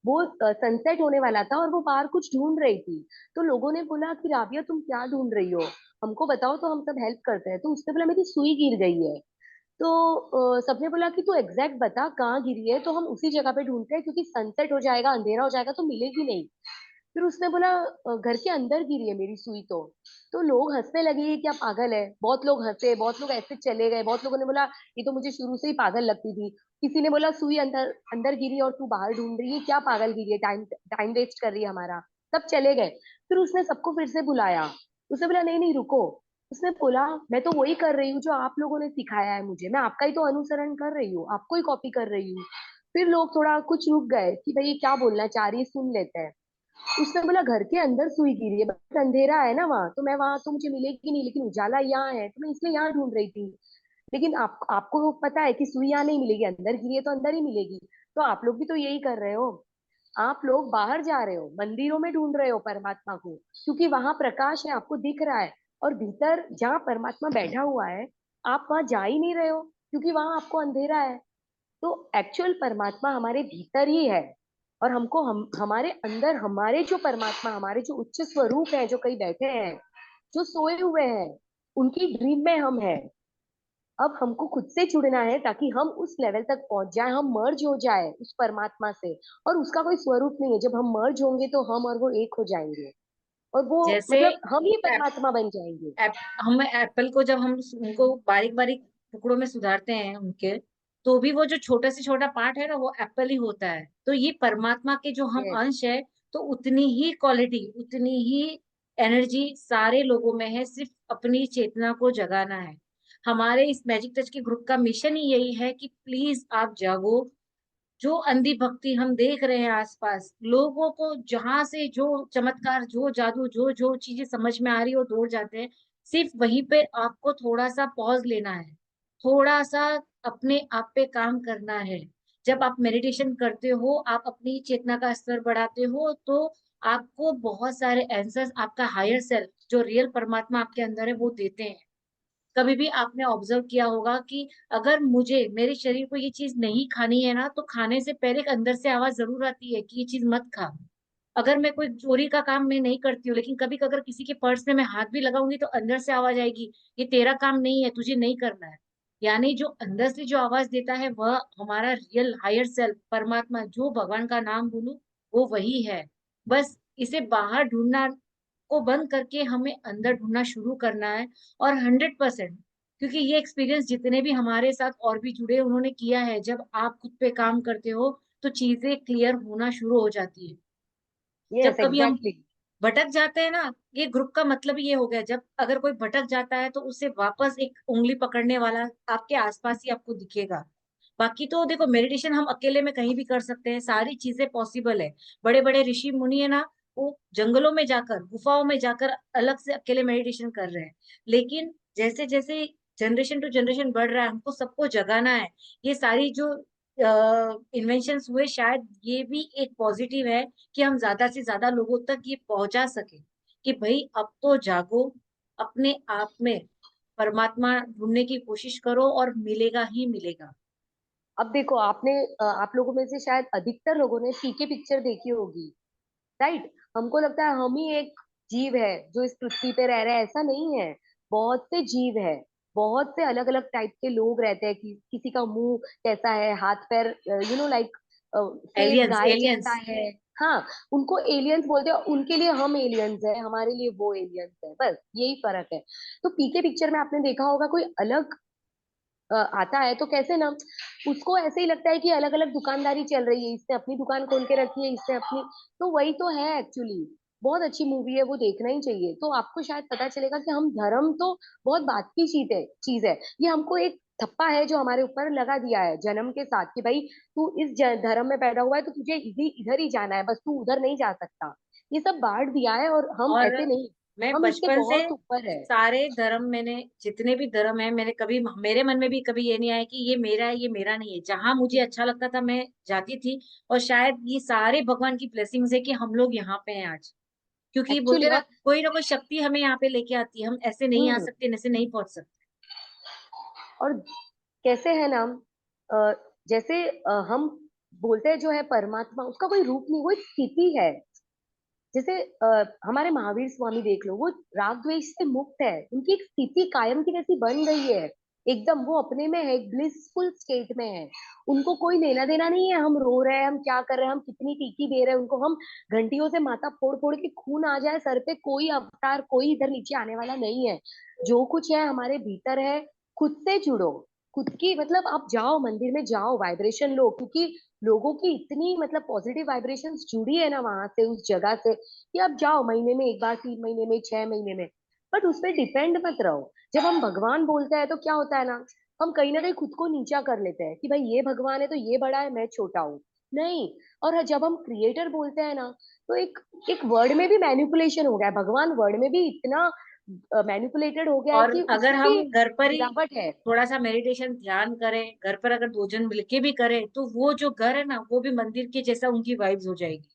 Speaker 2: वो सनसेट होने वाला था और वो बाहर कुछ ढूंढ रही थी। तो लोगों ने बोला कि राबिया तुम क्या ढूंढ रही हो, हमको बताओ तो हम सब हेल्प करते हैं। तो उसने बोला मेरी सुई गिर गई है। तो सबने बोला कि तू एग्जैक्ट बता कहाँ गिरी है, तो हम उसी जगह पे ढूंढते हैं, क्योंकि सनसेट हो जाएगा, अंधेरा हो जाएगा तो मिलेगी नहीं। फिर उसने बोला घर के अंदर गिरी है मेरी सुई तो लोग हंसने लगे, ये क्या पागल है। बहुत लोग हंसे, बहुत लोग ऐसे चले गए, बहुत लोगों ने बोला ये तो मुझे शुरू से ही पागल लगती थी। किसी ने बोला सुई अंदर अंदर गिरी और तू बाहर ढूंढ रही है, क्या पागल गिरी है, टाइम टाइम वेस्ट कर रही है हमारा। सब चले गए। फिर उसने सबको फिर से बुलाया। उसने बोला नहीं नहीं रुको। उसने बोला मैं तो वही कर रही हूँ जो आप लोगों ने सिखाया है मुझे, मैं आपका ही तो अनुसरण कर रही हूँ, आपको ही कॉपी कर रही हूँ। फिर लोग थोड़ा कुछ रुक गए कि भाई ये क्या बोलना चाह रही है, सुन लेते हैं। उसने बोला घर के अंदर सुई गिरी है, बस अंधेरा है ना वहां, तो मैं वहां तो मुझे मिलेगी नहीं, लेकिन उजाला यहाँ है तो मैं इसलिए यहाँ ढूंढ रही थी। लेकिन आपको पता है कि सुई यहाँ नहीं मिलेगी, अंदर गिरी है तो अंदर ही मिलेगी। तो आप लोग भी तो यही कर रहे हो। आप लोग बाहर जा रहे हो, मंदिरों में ढूंढ रहे हो परमात्मा को, क्योंकि वहां प्रकाश है, आपको दिख रहा है। और भीतर जहाँ परमात्मा बैठा हुआ है, आप वहां जा ही नहीं रहे हो, क्योंकि वहां आपको अंधेरा है। तो एक्चुअल परमात्मा हमारे भीतर ही है। और हमको हमारे अंदर हमारे जो परमात्मा, हमारे जो उच्च स्वरूप है, जो कहीं बैठे हैं, जो सोए हुए हैं, उनकी ड्रीम में हम हैं। अब हमको खुद से जुड़ना है ताकि हम उस लेवल तक पहुंच जाए, हम मर्ज हो जाए उस परमात्मा से। और उसका कोई स्वरूप नहीं है, जब हम मर्ज होंगे तो हम और वो एक हो जाएंगे, और वो
Speaker 1: जैसे
Speaker 2: मतलब हम ही परमात्मा बन जाएंगे।
Speaker 1: हम एप्पल को जब हम उनको बारीक बारीक टुकड़ों में सुधारते हैं उनके, तो भी वो जो छोटा से छोटा पार्ट है ना वो एप्पल ही होता है। तो ये परमात्मा के जो हम
Speaker 2: यस।
Speaker 1: अंश है, तो उतनी ही क्वालिटी, उतनी ही एनर्जी सारे लोगों में है, सिर्फ अपनी चेतना को जगाना है। हमारे इस मैजिक टच के ग्रुप का मिशन ही यही है कि प्लीज आप जागो। जो अंधी भक्ति हम देख रहे हैं आसपास, लोगों को जहां से जो चमत्कार, जो जादू, जो जो चीजें समझ में आ रही हो दौड़ जाते हैं। सिर्फ वहीं पे आपको थोड़ा सा पॉज लेना है, थोड़ा सा अपने आप पे काम करना है। जब आप मेडिटेशन करते हो, आप अपनी चेतना का स्तर बढ़ाते हो, तो आपको बहुत सारे आंसर्स आपका हायर सेल्फ, जो रियल परमात्मा आपके अंदर है, वो देते हैं। कभी भी आपने ऑब्जर्व किया होगा कि अगर मुझे, मेरे शरीर को ये चीज नहीं खानी है ना, तो खाने से पहले एक अंदर से आवाज जरूर आती है कि ये चीज मत खा। अगर मैं कोई चोरी का काम मैं नहीं करती हूँ, लेकिन कभी अगर किसी के पर्स में मैं हाथ भी लगाऊंगी तो अंदर से आवाज आएगी, ये तेरा काम नहीं है, तुझे नहीं करना है। यानी जो अंदर से जो आवाज देता है वह हमारा रियल हायर सेल्फ परमात्मा, जो भगवान का नाम बोलूं वो वही है। बस इसे बाहर ढूंढना को बंद करके हमें अंदर ढूंढना शुरू करना है। और 100%, क्योंकि ये एक्सपीरियंस जितने भी हमारे साथ और भी जुड़े उन्होंने किया है, जब आप खुद पे काम करते हो तो चीजें क्लियर होना शुरू हो जाती है। जब
Speaker 2: यस,
Speaker 1: कभी हम
Speaker 2: एग्जैक्टली।
Speaker 1: भटक जाते हैं ना, ये ग्रुप का मतलब ये हो गया, जब अगर कोई भटक जाता है तो उसे वापस एक उंगली पकड़ने वाला आपके आसपास ही आपको दिखेगा। बाकी तो देखो, मेडिटेशन हम अकेले में कहीं भी कर सकते हैं, सारी चीजें पॉसिबल है। बड़े बड़े ऋषि मुनि है ना, वो जंगलों में जाकर, गुफाओं में जाकर अलग से अकेले मेडिटेशन कर रहे हैं। लेकिन जैसे जैसे जनरेशन टू जनरेशन बढ़ रहा है, हमको सबको जगाना है। ये सारी जो इन्वेंशंस हुए, शायद ये भी एक पॉजिटिव है कि हम ज्यादा से ज्यादा लोगों तक ये पहुंचा सके कि भाई अब तो जागो, अपने आप में परमात्मा ढूंढने की कोशिश करो और मिलेगा ही मिलेगा।
Speaker 2: अब देखो, आप लोगों में से शायद अधिकतर लोगों ने पीके पिक्चर देखी होगी, राइट? हमको लगता है हम ही एक जीव है जो इस पृथ्वी पे रह रहे हैं, ऐसा नहीं है। बहुत से जीव है, बहुत से अलग अलग टाइप के लोग रहते हैं। किसी का मुंह कैसा है, हाथ पैर, लाइक फेस
Speaker 1: एलियंस
Speaker 2: गाय जैसा
Speaker 1: एलियंस।
Speaker 2: है। हाँ, उनको एलियंस बोलते हैं, उनके लिए हम एलियंस है, हमारे लिए वो एलियंस है, बस यही फर्क है। तो पीके पिक्चर में आपने देखा होगा, कोई अलग आता है तो कैसे ना, उसको ऐसे ही लगता है कि अलग अलग दुकानदारी चल रही है, इसने अपनी दुकान खोल के रखी है, इसने अपनी। तो वही तो है एक्चुअली। बहुत अच्छी मूवी है, वो देखना ही चाहिए। तो आपको शायद पता चलेगा कि हम धर्म तो बहुत बात की चीज है। ये हमको एक थप्पा है जो हमारे ऊपर लगा दिया है जन्म के साथ, कि भाई तू इस धर्म में पैदा हुआ है तो तुझे इधर इधर ही जाना है, बस तू उधर नहीं जा सकता। ये सब बांट दिया है, और हम
Speaker 1: और
Speaker 2: ऐसे नहीं,
Speaker 1: मैं
Speaker 2: हम इसके
Speaker 1: बचपन से
Speaker 2: बहुत ऊपर है।
Speaker 1: सारे धर्म, मैंने जितने भी धर्म है, मैंने कभी, मेरे मन में भी कभी ये नहीं आया कि ये मेरा है ये मेरा नहीं है। जहां मुझे अच्छा लगता था मैं जाती थी। और शायद ये सारे भगवान की ब्लेसिंग्स है कि हम लोग यहाँ पे हैं आज। क्योंकि बोलते
Speaker 2: एक्चुअली।
Speaker 1: हैं ना,
Speaker 2: और
Speaker 1: कोई ना कोई शक्ति हमें यहाँ पे लेके आती है, हम ऐसे नहीं आ
Speaker 2: हम्म
Speaker 1: सकते, ऐसे नहीं पहुंच सकते।
Speaker 2: और कैसे है ना, अ, जैसे हम बोलते हैं जो है परमात्मा, उसका कोई रूप नहीं, वो एक स्थिति है। जैसे हमारे महावीर स्वामी देख लो, वो राग द्वेष से मुक्त है, उनकी एक स्थिति कायम की वैसी बन गई है। एकदम वो अपने में है, ब्लिसफुल स्टेट में है। उनको कोई लेना देना नहीं है, हम रो रहे हैं, हम क्या कर रहे हैं, हम कितनी टीकी दे रहे हैं उनको, हम घंटियों से माथा फोड़ फोड़ के खून आ जाए सर पे, कोई अवतार कोई इधर नीचे आने वाला नहीं है। जो कुछ है हमारे भीतर है। खुद से जुड़ो, खुद की, मतलब आप जाओ मंदिर में, जाओ वाइब्रेशन लो, क्योंकि लोगों की इतनी मतलब पॉजिटिव वाइब्रेशंस जुड़ी है ना वहां से, उस जगह से, कि आप जाओ महीने में एक बार, 3 महीने में, 6 महीने में। बट उस पर डिपेंड मत रहो। जब हम भगवान बोलते हैं तो क्या होता है ना, हम कहीं ना कहीं खुद को नीचा कर लेते हैं कि भाई ये भगवान है तो ये बड़ा है, मैं छोटा हूँ। नहीं। और जब हम क्रिएटर बोलते हैं ना, तो एक एक वर्ड में भी मैनिपुलेशन हो गया है, भगवान वर्ड में भी इतना मैनिपुलेटेड हो गया है
Speaker 1: और
Speaker 2: कि
Speaker 1: अगर
Speaker 2: उसमें भी
Speaker 1: हम घर पर ही
Speaker 2: गिरावट है।
Speaker 1: थोड़ा सा मेडिटेशन ध्यान करें, घर पर अगर दो जन मिलके भी करें, तो वो जो घर है ना, वो भी मंदिर के जैसा उनकी वाइब्स हो जाएगी।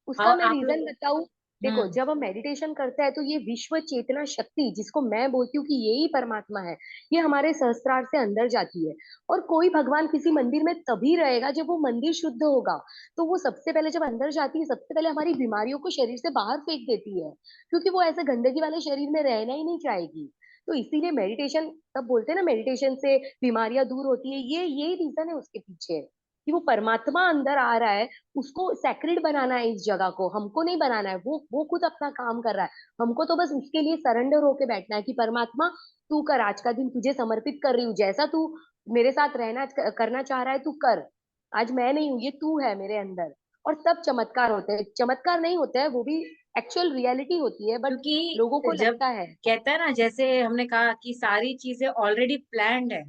Speaker 2: उसका
Speaker 1: और
Speaker 2: मैं
Speaker 1: आप
Speaker 2: रीजन
Speaker 1: लोग।
Speaker 2: बताऊं। देखो,
Speaker 1: हम्म।
Speaker 2: जब हम मेडिटेशन करते हैं तो ये विश्व चेतना शक्ति, जिसको मैं बोलती हूँ कि यही परमात्मा है, ये हमारे सहस्त्रार से अंदर जाती है। और कोई भगवान किसी मंदिर में तभी रहेगा जब वो मंदिर शुद्ध होगा। तो वो सबसे पहले जब अंदर जाती है, सबसे पहले हमारी बीमारियों को शरीर से बाहर फेंक देती है, क्योंकि वो ऐसे गंदगी वाले शरीर में रहना ही नहीं चाहेगी। तो इसीलिए मेडिटेशन, तब बोलते हैं ना मेडिटेशन से बीमारियां दूर होती है, ये यही रीजन है उसके पीछे, कि वो परमात्मा अंदर आ रहा है। उसको सैक्रेड बनाना है, इस जगह को हमको नहीं बनाना है, वो खुद अपना काम कर रहा है। हमको तो बस उसके लिए सरेंडर होके बैठना है कि परमात्मा, तू कर, आज का दिन तुझे समर्पित कर रही हूँ, जैसा तू मेरे साथ रहना करना चाह रहा है तू कर। आज मैं नहीं हूँ, ये तू है मेरे अंदर। और सब चमत्कार होते हैं, चमत्कार नहीं होते हैं वो भी, एक्चुअल रियलिटी होती है, बट लोगों
Speaker 1: क्योंकि
Speaker 2: को
Speaker 1: जब
Speaker 2: लगता है।
Speaker 1: कहता है ना, जैसे हमने कहा कि सारी चीजें ऑलरेडी प्लान्ड है,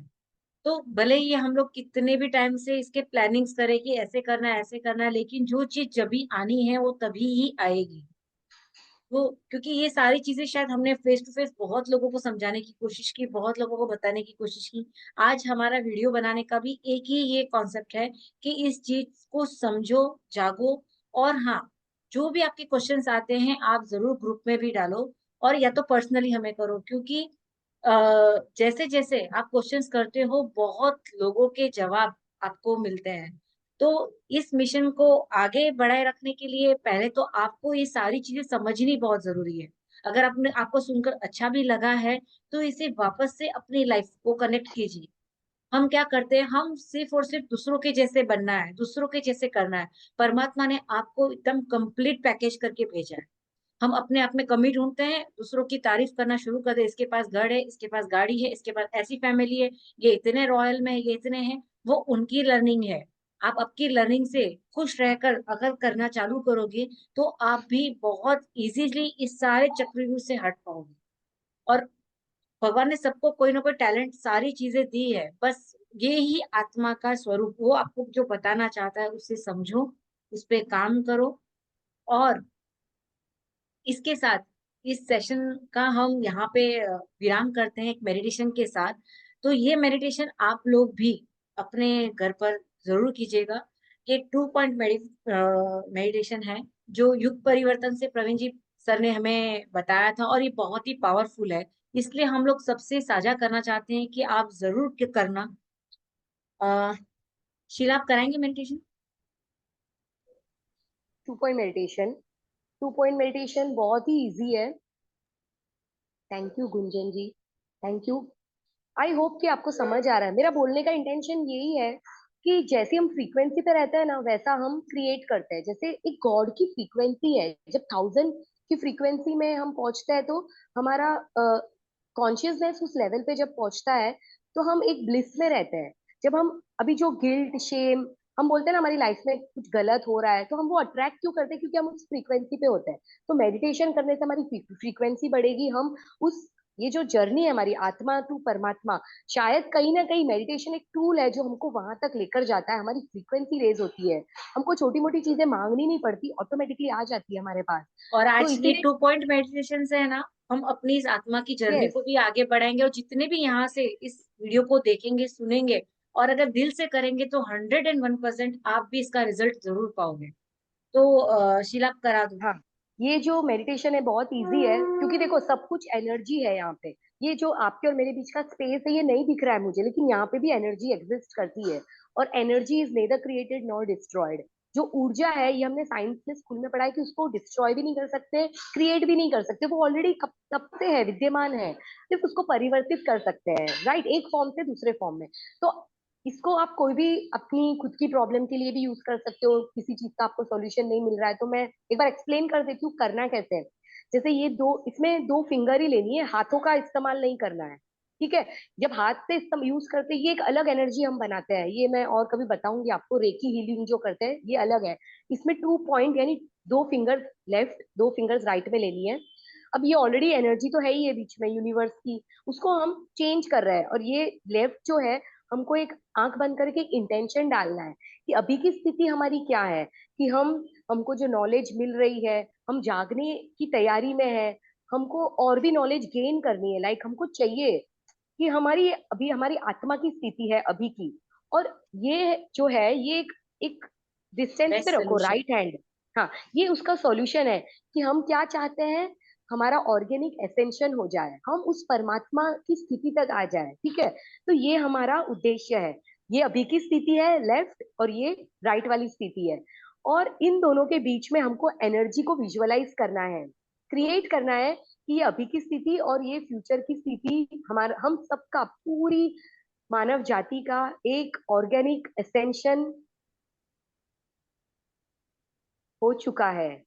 Speaker 1: तो भले ही हम लोग कितने भी टाइम से इसके प्लानिंग्स करें कि ऐसे करना है ऐसे करना है, लेकिन जो चीज जब भी आनी है वो तभी ही आएगी। वो क्योंकि ये सारी चीजें शायद हमने फेस टू फेस बहुत लोगों को समझाने की कोशिश की, बहुत लोगों को बताने की कोशिश की। आज हमारा वीडियो बनाने का भी एक ही ये कॉन्सेप्ट है कि इस चीज को समझो, जागो। और हाँ, जो भी आपके क्वेश्चंस आते हैं आप जरूर ग्रुप में भी डालो, और या तो पर्सनली हमें करो, क्योंकि जैसे जैसे आप क्वेश्चंस करते हो, बहुत लोगों के जवाब आपको मिलते हैं। तो इस मिशन को आगे बढ़ाए रखने के लिए पहले तो आपको ये सारी चीजें समझनी बहुत जरूरी है। अगर आपने आपको सुनकर अच्छा भी लगा है, तो इसे वापस से अपनी लाइफ को कनेक्ट कीजिए। हम क्या करते हैं, हम सिर्फ और सिर्फ दूसरों के जैसे बनना है, दूसरों के जैसे करना है। परमात्मा ने आपको एकदम कंप्लीट पैकेज करके भेजा है। हम अपने आप में कमी ढूंढते हैं, दूसरों की तारीफ करना शुरू कर दे, इसके पास घर है, इसके पास गाड़ी है, इसके पास ऐसी फैमिली है, ये इतने रॉयल में है, ये इतने हैं। वो उनकी लर्निंग है। आप आपकी लर्निंग से खुश रहकर अगर करना चालू करोगे तो आप भी बहुत इजीली इस सारे चक्रव्यूह से हट पाओगे। और भगवान ने सबको कोई ना कोई टैलेंट, सारी चीजें दी है, बस ये ही आत्मा का स्वरूप, वो आपको जो बताना चाहता है उसे समझो, उस पे काम करो। और इसके साथ इस सेशन का हम यहाँ पे विराम करते हैं एक मेडिटेशन के साथ। तो ये मेडिटेशन आप लोग भी अपने घर पर जरूर कीजिएगा। ये 2 पॉइंट मेडिटेशन है जो युग परिवर्तन से प्रवीण जी सर ने हमें बताया था, और ये बहुत ही पावरफुल है। इसलिए हम लोग सबसे साझा करना चाहते हैं कि आप जरूर करना। शीला, आप कराएंगे meditation?
Speaker 2: 2 point meditation. 2 point meditation बहुत ही इजी है। Thank you Gunjan ji, thank you. I hope कि आपको समझ आ रहा है। मेरा बोलने का इंटेंशन यही है कि जैसे हम फ्रीक्वेंसी पे रहते हैं ना, वैसा हम क्रिएट करते हैं। जैसे एक गॉड की फ्रीक्वेंसी है, जब 1000 की फ्रीक्वेंसी में हम पहुंचते हैं तो हमारा कॉन्शियसनेस उस लेवल पे जब पहुंचता है तो हम एक ब्लिस में रहते हैं। जब हम अभी जो गिल्ट शेम हम बोलते हैं ना, हमारी लाइफ में कुछ गलत हो रहा है, तो हम वो अट्रैक्ट क्यों करते हैं? क्योंकि हम उस फ्रीक्वेंसी पे होते हैं। तो मेडिटेशन करने से हमारी फ्रीक्वेंसी बढ़ेगी। हम उस ये जो जर्नी है हमारी आत्मा टू परमात्मा, शायद कहीं ना कहीं मेडिटेशन एक टूल है जो हमको वहां तक लेकर जाता है। हमारी फ्रीक्वेंसी रेज होती है, हमको छोटी मोटी चीजें मांगनी नहीं पड़ती, ऑटोमेटिकली आ जाती है हमारे पास।
Speaker 1: और
Speaker 2: तो
Speaker 1: आज ये
Speaker 2: इसीलिए
Speaker 1: 2 पॉइंट मेडिटेशन से है ना, हम अपनी इस आत्मा की जर्नी
Speaker 2: यस,
Speaker 1: को भी आगे बढ़ाएंगे, और जितने भी यहाँ से इस वीडियो को देखेंगे सुनेंगे और अगर दिल से करेंगे तो 101% आप भी इसका रिजल्ट जरूर पाओगे। तो शीला, आप करा दो।
Speaker 2: हाँ, ये जो मेडिटेशन है बहुत इजी है, क्योंकि देखो सब कुछ एनर्जी है यहाँ पे। ये जो आपके और मेरे बीच का स्पेस है ये नहीं दिख रहा है मुझे, लेकिन यहाँ पे भी एनर्जी एग्जिस्ट करती है। और energy is nether created nor destroyed. जो ऊर्जा है ये हमने साइंस में स्कूल में पढ़ा है कि उसको डिस्ट्रॉय भी नहीं कर सकते, क्रिएट भी नहीं कर सकते। वो ऑलरेडी कब तब से है, विद्यमान है। सिर्फ उसको परिवर्तित कर सकते हैं, राइट, एक फॉर्म से दूसरे फॉर्म में। तो इसको आप कोई भी अपनी खुद की प्रॉब्लम के लिए भी यूज कर सकते हो। किसी चीज का आपको सॉल्यूशन नहीं मिल रहा है तो मैं एक बार एक्सप्लेन कर देती हूँ करना कैसे है। जैसे ये दो, इसमें दो फिंगर ही लेनी है, हाथों का इस्तेमाल नहीं करना है। ठीक है? जब हाथ से यूज करते हैं ये एक अलग एनर्जी हम बनाते हैं, ये मैं और कभी बताऊंगी आपको। रेकी हीलिंग जो करते हैं ये अलग है। इसमें 2 पॉइंट यानी 2 फिंगर्स लेफ्ट, 2 फिंगर्स राइट में लेनी है। अब ये ऑलरेडी एनर्जी तो है ही है बीच में यूनिवर्स की, उसको हम चेंज कर रहे हैं। और ये लेफ्ट जो है, हमको एक आंख बंद करके एक इंटेंशन डालना है कि अभी की स्थिति हमारी क्या है, कि हमको जो नॉलेज मिल रही है, हम जागने की तैयारी में है, हमको और भी नॉलेज गेन करनी है। लाइक हमको चाहिए कि हमारी अभी हमारी आत्मा की स्थिति है अभी की। और ये जो है ये एक डिस्टेंस पे
Speaker 1: बेस्ट
Speaker 2: रखो,
Speaker 1: सोल्यूशन।
Speaker 2: Right hand. हाँ, ये उसका सॉल्यूशन है कि हम क्या चाहते हैं, हमारा ऑर्गेनिक एसेंशन हो जाए, हम उस परमात्मा की स्थिति तक आ जाए। ठीक है? तो ये हमारा उद्देश्य है। ये अभी की स्थिति है लेफ्ट, और ये राइट वाली स्थिति है। और इन दोनों के बीच में हमको एनर्जी को विजुअलाइज करना है, क्रिएट करना है कि ये अभी की स्थिति और ये फ्यूचर की स्थिति हमारा, हम सबका, पूरी मानव जाति का एक ऑर्गेनिक एसेंशन हो चुका है।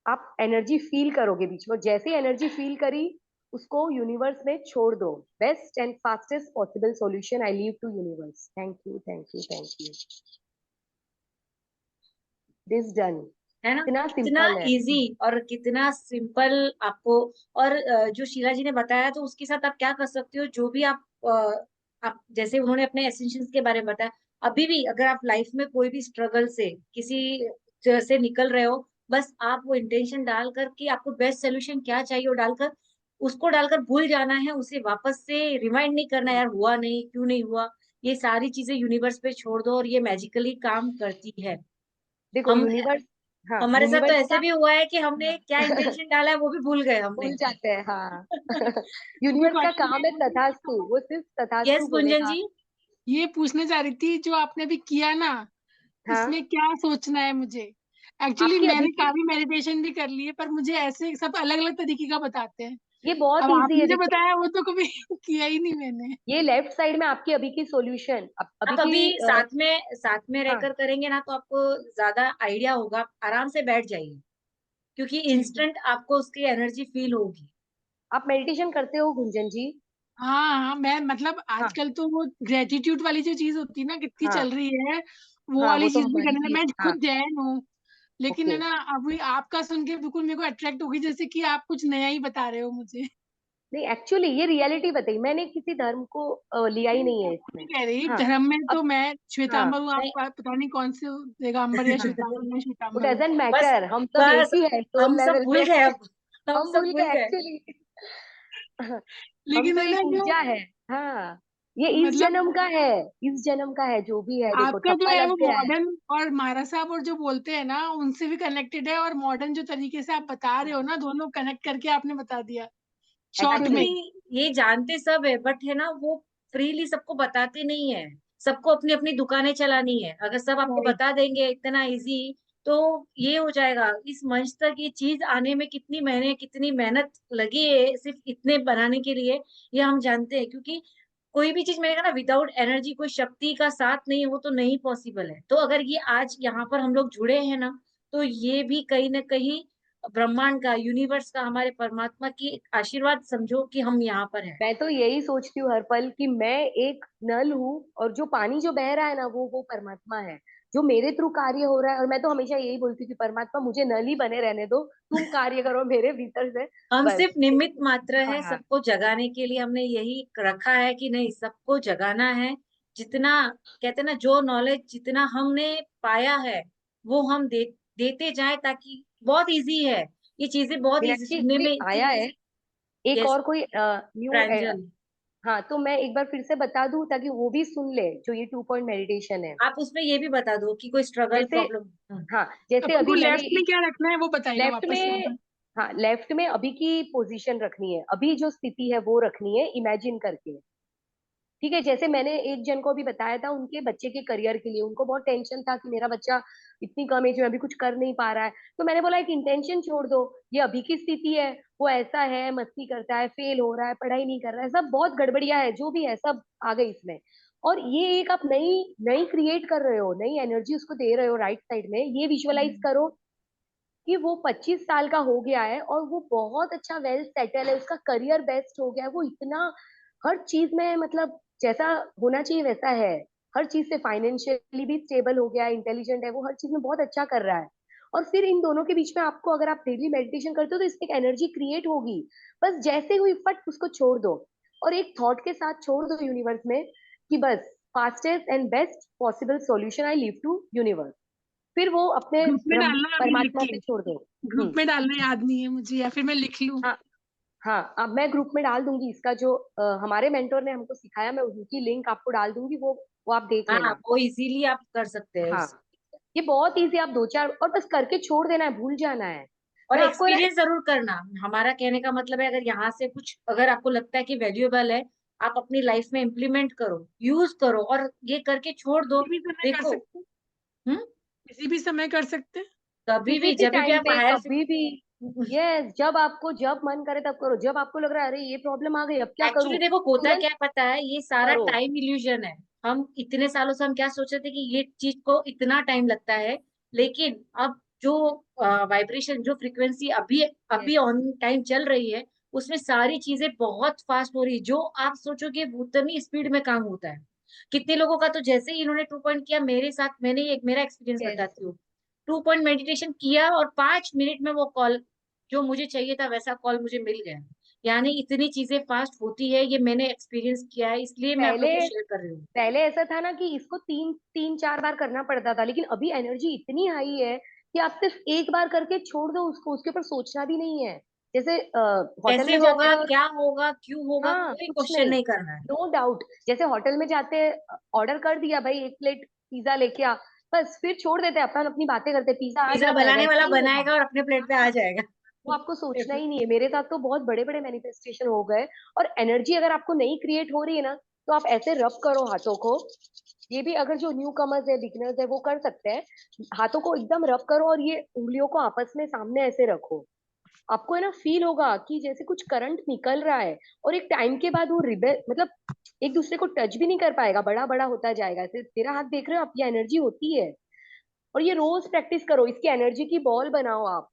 Speaker 2: आप एनर्जी फील करोगे बीच में, जैसे एनर्जी फील करी उसको यूनिवर्स में छोड़ दो। Best and fastest possible solution I leave to universe. Thank you, thank you, thank you. This done.
Speaker 1: है ना?
Speaker 2: इतना
Speaker 1: कितना
Speaker 2: सिंपल है।
Speaker 1: इजी और कितना सिंपल आपको। और जो शीला जी ने बताया, तो उसके साथ आप क्या कर सकते हो, जो भी आप जैसे उन्होंने अपने एसेंशियल्स के बारे में बताया, अभी भी अगर आप लाइफ में कोई भी स्ट्रगल से, किसी से निकल रहे हो, बस आप वो इंटेंशन डालकर कि आपको बेस्ट सोल्यूशन क्या चाहिए, वो डालकर, उसको डालकर भूल जाना है, उसे वापस से रिमाइंड नहीं करना, यार हुआ नहीं, क्यों नहीं हुआ। ये सारी चीजें यूनिवर्स पे छोड़ दो और ये मैजिकली काम करती है।
Speaker 2: देखो
Speaker 1: हम
Speaker 2: यूनिवर्स, हाँ
Speaker 1: हमारे साथ तो
Speaker 2: यूनिवर्स
Speaker 1: ऐसे
Speaker 2: का
Speaker 1: भी हुआ है कि हमने क्या
Speaker 2: हाँ
Speaker 1: इंटेंशन डाला है वो भी भूल गए हमने।
Speaker 2: भूल जाते हैं, हाँ।
Speaker 3: क्योंकि
Speaker 2: यूनिवर्स का
Speaker 3: एक्चुअली
Speaker 2: काम है तथास्तु, वो सिर्फ
Speaker 1: यस
Speaker 2: तथास्तु
Speaker 1: गुंजन
Speaker 2: बोलेगा।
Speaker 1: जी।
Speaker 3: ये पूछने जा रही थी जो आपने भी किया ना,
Speaker 2: हाँ,
Speaker 3: इसमें क्या सोचना है मुझे। एक्चुअली
Speaker 2: आपकी अभी
Speaker 3: मैंने
Speaker 2: की,
Speaker 3: काफी मेडिटेशन भी कर ली है, पर मुझे ऐसे सब अलग अलग तरीके का बताते हैं।
Speaker 2: ये बहुत
Speaker 3: अब
Speaker 2: इजी
Speaker 3: आपने
Speaker 2: है,
Speaker 3: जो
Speaker 2: देखिए।
Speaker 3: बताया वो तो कभी किया ही नहीं मैंने।
Speaker 2: ये लेफ्ट साइड में आपकी अभी की सॉल्यूशन, अभी
Speaker 1: आप अभी
Speaker 2: की
Speaker 1: साथ में
Speaker 2: हाँ,
Speaker 1: रहकर करेंगे ना, तो आपको ज्यादा आइडिया होगा, आप आराम से बैठ जाइए। क्योंकि
Speaker 3: ठीक है।
Speaker 1: इंस्टेंट आपको उसकी एनर्जी फील होगी।
Speaker 2: आप मेडिटेशन करते हो गुंजन जी?
Speaker 3: हाँ हाँ, मैं मतलब
Speaker 2: हाँ
Speaker 3: आजकल तो वो ग्रेटिट्यूड वाली जो चीज होती है ना, कितनी
Speaker 2: हाँ
Speaker 3: चल रही है, वो
Speaker 2: हाँ,
Speaker 3: वाली
Speaker 2: वो तो
Speaker 3: चीज भी
Speaker 2: हमारी
Speaker 3: करने
Speaker 2: भी
Speaker 3: मैं
Speaker 2: है। हाँ,
Speaker 3: खुद जैन हूँ। लेकिन
Speaker 2: ओके।
Speaker 3: है ना, अभी आपका सुन के बिल्कुल मेरे को अट्रैक्ट हो गई, जैसे कि आप कुछ नया ही बता रहे हो मुझे।
Speaker 2: नहीं, एक्चुअली ये रियलिटी बताई मैंने, किसी धर्म को लिया ही
Speaker 3: नहीं,
Speaker 2: नहीं
Speaker 3: मैं
Speaker 2: है
Speaker 3: वो
Speaker 2: इसमें।
Speaker 3: नहीं कह रही,
Speaker 2: हाँ,
Speaker 3: धर्म में तो
Speaker 2: अब
Speaker 3: मैं
Speaker 2: हाँ,
Speaker 3: श्वेतांबर हूँ, आप
Speaker 1: नहीं।
Speaker 3: पता नहीं कौन से हो, दिगंबर या श्वेतांबर, मैं
Speaker 2: वो
Speaker 3: श्वेतांबर हूँ।
Speaker 2: डजेंट
Speaker 1: बस
Speaker 2: मैटर, हम सब एक
Speaker 1: बस
Speaker 2: ही है सोल
Speaker 1: हम सब
Speaker 2: लेवल
Speaker 1: भूल
Speaker 2: पे।
Speaker 1: गए अब, हम
Speaker 2: हम
Speaker 1: सब
Speaker 2: भूल
Speaker 1: भूल
Speaker 2: गए
Speaker 1: गए।
Speaker 2: एक्चुअली। हम
Speaker 3: लेकिन
Speaker 2: तो
Speaker 3: है
Speaker 2: एक
Speaker 3: ना जो
Speaker 2: ऊर्जा है। हाँ, ये इस
Speaker 3: मतलब
Speaker 2: जन्म का है, इस जन्म का है, जो भी है। देखो
Speaker 3: आपका जो
Speaker 2: थप्पा
Speaker 3: है
Speaker 2: लग
Speaker 3: वो
Speaker 2: गया है।
Speaker 3: मॉडर्न और मारा साहब और जो बोलते हैं ना, उनसे भी कनेक्टेड है, और मॉडर्न जो तरीके से आप बता रहे हो ना, दोनों कनेक्ट करके आपने बता दिया शॉर्ट में।
Speaker 2: एक्चुअली
Speaker 1: एक्चुअली ये जानते सब है, बट है ना वो फ्रीली सबको बताते नहीं है। सबको अपनी अपनी दुकानें चलानी है, अगर सब आपको
Speaker 3: राइट।
Speaker 1: बता देंगे इतना इजी, तो ये हो जाएगा। इस मंच तक ये चीज आने में कितनी मेहनत लगी है सिर्फ इतने बनाने के लिए, ये हम जानते हैं। क्योंकि कोई भी चीज मैंने कहा ना, विदाउट एनर्जी, कोई शक्ति का साथ नहीं हो तो नहीं पॉसिबल है। तो अगर ये आज यहाँ पर हम लोग जुड़े हैं ना, तो ये भी कहीं ना कहीं ब्रह्मांड का, यूनिवर्स का, हमारे परमात्मा की एक आशीर्वाद समझो कि हम यहाँ पर हैं।
Speaker 2: मैं तो यही सोचती हूँ हर पल कि मैं एक नल हूँ, और जो पानी जो बह रहा है ना, वो परमात्मा है, जो मेरे थ्रू कार्य हो रहा है। और मैं तो हमेशा यही बोलती हूँ कि परमात्मा मुझे नल ही बने रहने दो, तुम कार्य करो मेरे भीतर से।
Speaker 1: हम
Speaker 2: बस।
Speaker 1: सिर्फ निमित्त मात्र है,
Speaker 2: हाँ,
Speaker 1: सबको जगाने के लिए हमने यही रखा है कि नहीं, सबको जगाना है। जितना कहते हैं ना, जो नॉलेज जितना हमने पाया है वो हम देते जाएं, ताकि बहुत इजी है। ये चीजें बहुत इजी
Speaker 2: मीनाक्षी
Speaker 1: सुनने
Speaker 2: कोई
Speaker 1: में,
Speaker 2: आया
Speaker 1: इतनी
Speaker 2: है, एक
Speaker 1: यस,
Speaker 2: और कोई न्यू।
Speaker 1: प्रांजल।
Speaker 2: हाँ, तो मैं एक बार फिर से बता दूं ताकि वो भी सुन ले, जो ये 2 पॉइंट मेडिटेशन है।
Speaker 1: आप उसमें ये भी बता दो कि कोई स्ट्रगल
Speaker 2: जैसे,
Speaker 1: प्रॉब्लम।
Speaker 2: हाँ, जैसे
Speaker 3: अपन को
Speaker 2: अभी मैंने
Speaker 3: लेफ्ट में क्या रखना है वो बताइएगा
Speaker 2: लेफ्ट
Speaker 3: वापस से एक
Speaker 2: में,
Speaker 3: बार।
Speaker 2: हाँ, लेफ्ट में अभी की पोजीशन रखनी है, अभी जो स्थिति है वो रखनी है, इमेजिन करके। ठीक है, जैसे मैंने एक जन को अभी बताया था, उनके बच्चे के करियर के लिए उनको बहुत टेंशन था कि मेरा बच्चा इतनी कम एज में अभी कुछ कर नहीं पा रहा है। तो मैंने बोला एक इंटेंशन छोड़ दो, ये अभी की स्थिति है, वो ऐसा है, मस्ती करता है, फेल हो रहा है, पढ़ाई नहीं कर रहा है, सब बहुत गड़बड़िया है, जो भी है सब आ गई इसमें। और ये एक आप नई नई क्रिएट कर रहे हो, नई एनर्जी उसको दे रहे हो राइट साइड में। ये विजुअलाइज करो कि वो 25 साल का हो गया है, और वो बहुत अच्छा वेल सेटल है, उसका करियर बेस्ट हो गया है, वो इतना हर चीज में, मतलब जैसा होना चाहिए वैसा है। हर चीज से फाइनेंशियली भी स्टेबल हो गया है, इंटेलिजेंट है, वो हर चीज में बहुत अच्छा कर रहा है। और फिर इन दोनों के बीच में आपको, अगर आप डेली मेडिटेशन करते हो तो इससे एक एनर्जी क्रिएट होगी। बस जैसे हुई फट उसको छोड़ दो, और एक थॉट के साथ छोड़ दो यूनिवर्स में कि बस fastest and best possible solution I leave to universe. फिर वो अपने
Speaker 3: ग्रुप में
Speaker 2: ब्रह्म
Speaker 3: डालना है अभी लिख
Speaker 2: परमात्मा
Speaker 3: के,
Speaker 2: पे छोड़ दो।
Speaker 3: ग्रुप
Speaker 2: हम्म।
Speaker 3: में डालना याद नहीं है मुझे, या फिर मैं लिख लूं।
Speaker 2: हाँ हाँ, अब मैं ग्रुप में डाल दूंगी इसका, जो हमारे मेंटोर ने हमको सिखाया, मैं उनकी लिंक आपको डाल दूंगी, वो आप देख
Speaker 1: हाँ,
Speaker 2: लेना।
Speaker 1: वो इजीली आप कर सकते हैं
Speaker 2: हाँ,
Speaker 1: उस।
Speaker 2: ये बहुत इजी, आप 2 4 और बस करके छोड़ देना है, भूल जाना है।
Speaker 1: और
Speaker 2: मैं आपको है ना,
Speaker 1: एक्सपीरियंस जरूर करना। हमारा कहने का मतलब है, अगर यहाँ से कुछ अगर आपको लगता है कि वैल्यूएबल है, आप अपनी लाइफ में इम्प्लीमेंट करो, यूज करो, और ये करके छोड़ दो।
Speaker 3: किसी भी समय कर
Speaker 1: देखो।
Speaker 3: सकते हैं,
Speaker 1: हम्म।
Speaker 3: किसी भी समय कर सकते हैं।
Speaker 1: कभी
Speaker 2: किसी
Speaker 1: भी,
Speaker 2: भी
Speaker 1: जब भी
Speaker 2: टाइम
Speaker 1: आप
Speaker 2: पे
Speaker 1: हायर
Speaker 2: कभी भी। यस, जब आपको जब मन करे तब करो, जब आपको लग रहा है अरे ये प्रॉब्लम आ गई अब क्या
Speaker 1: एक्चुअली
Speaker 2: करूं,
Speaker 1: देखो, होता
Speaker 2: तुरंत
Speaker 1: क्या पता है, ये सारा
Speaker 2: करो।
Speaker 1: टाइम इल्यूजन है। हम इतने सालों से हम क्या सोच रहे थे कि ये चीज को इतना टाइम लगता है, लेकिन अब जो वाइब्रेशन, जो फ्रीक्वेंसी अभी
Speaker 2: यस,
Speaker 1: अभी ऑन टाइम चल रही है, उसमें सारी चीजें बहुत फास्ट हो रही है। जो आप सोचोगे उतनी स्पीड में काम होता है। कितने लोगों का तो जैसे ही इन्होंने 2 पॉइंट किया मेरे साथ, मैंने एक मेरा एक्सपीरियंस
Speaker 2: यस।
Speaker 1: बताती हूँ। 2 पॉइंट मेडिटेशन किया और 5 मिनट में वो कॉल, जो मुझे चाहिए था वैसा कॉल मुझे मिल गया। यानी इतनी चीजें फास्ट होती है, ये मैंने एक्सपीरियंस किया है, इसलिए मैं आप लोग
Speaker 2: पहले
Speaker 1: को शेयर कर रही हूँ।
Speaker 2: पहले ऐसा था ना कि इसको तीन तीन चार बार करना पड़ता था, लेकिन अभी एनर्जी इतनी हाई है कि आप सिर्फ एक बार करके छोड़ दो उसको, उसके ऊपर सोचना भी नहीं है। जैसे होटल
Speaker 1: कैसे
Speaker 2: में जाते
Speaker 1: होगा,
Speaker 2: हैं और,
Speaker 1: क्या होगा, क्यों होगा,
Speaker 2: हाँ,
Speaker 1: कोई
Speaker 2: कुछ
Speaker 1: क्वेश्चन
Speaker 2: नहीं,
Speaker 1: नहीं करना है।
Speaker 2: No doubt. जैसे होटल में जाते हैं, ऑर्डर कर दिया भाई, 1 प्लेट पिज्जा लेके आ, बस फिर छोड़ देते हैं, अपन अपनी बातें करते, पिज्जा आ
Speaker 1: पिज्जा
Speaker 2: जाता है,
Speaker 1: बनाने
Speaker 2: वैसे
Speaker 1: वाला
Speaker 2: ही होगा।
Speaker 1: बनाएगा और अपने प्लेट पे आ
Speaker 2: हाँ,
Speaker 1: जाएगा।
Speaker 2: वो आपको सोचना ही नहीं है। मेरे साथ तो बहुत बड़े बड़े मैनिफेस्टेशन हो गए। और एनर्जी अगर आपको नहीं क्रिएट हो रही है ना, तो आप ऐसे रब करो हाथों को। ये भी अगर जो न्यू कमर्स है, बिगनर्स है, वो कर सकते हैं। हाथों को एकदम रब करो, और ये उंगलियों को आपस में सामने ऐसे रखो। आपको है ना फील होगा कि जैसे कुछ करंट निकल रहा है, और एक टाइम के बाद वो रिबे मतलब एक दूसरे को टच भी नहीं कर पाएगा, बड़ा बड़ा होता जाएगा। ऐसे तेरा हाथ देख रहे हो आप, ये एनर्जी होती है। और ये रोज प्रैक्टिस करो, इसकी एनर्जी की बॉल बनाओ आप।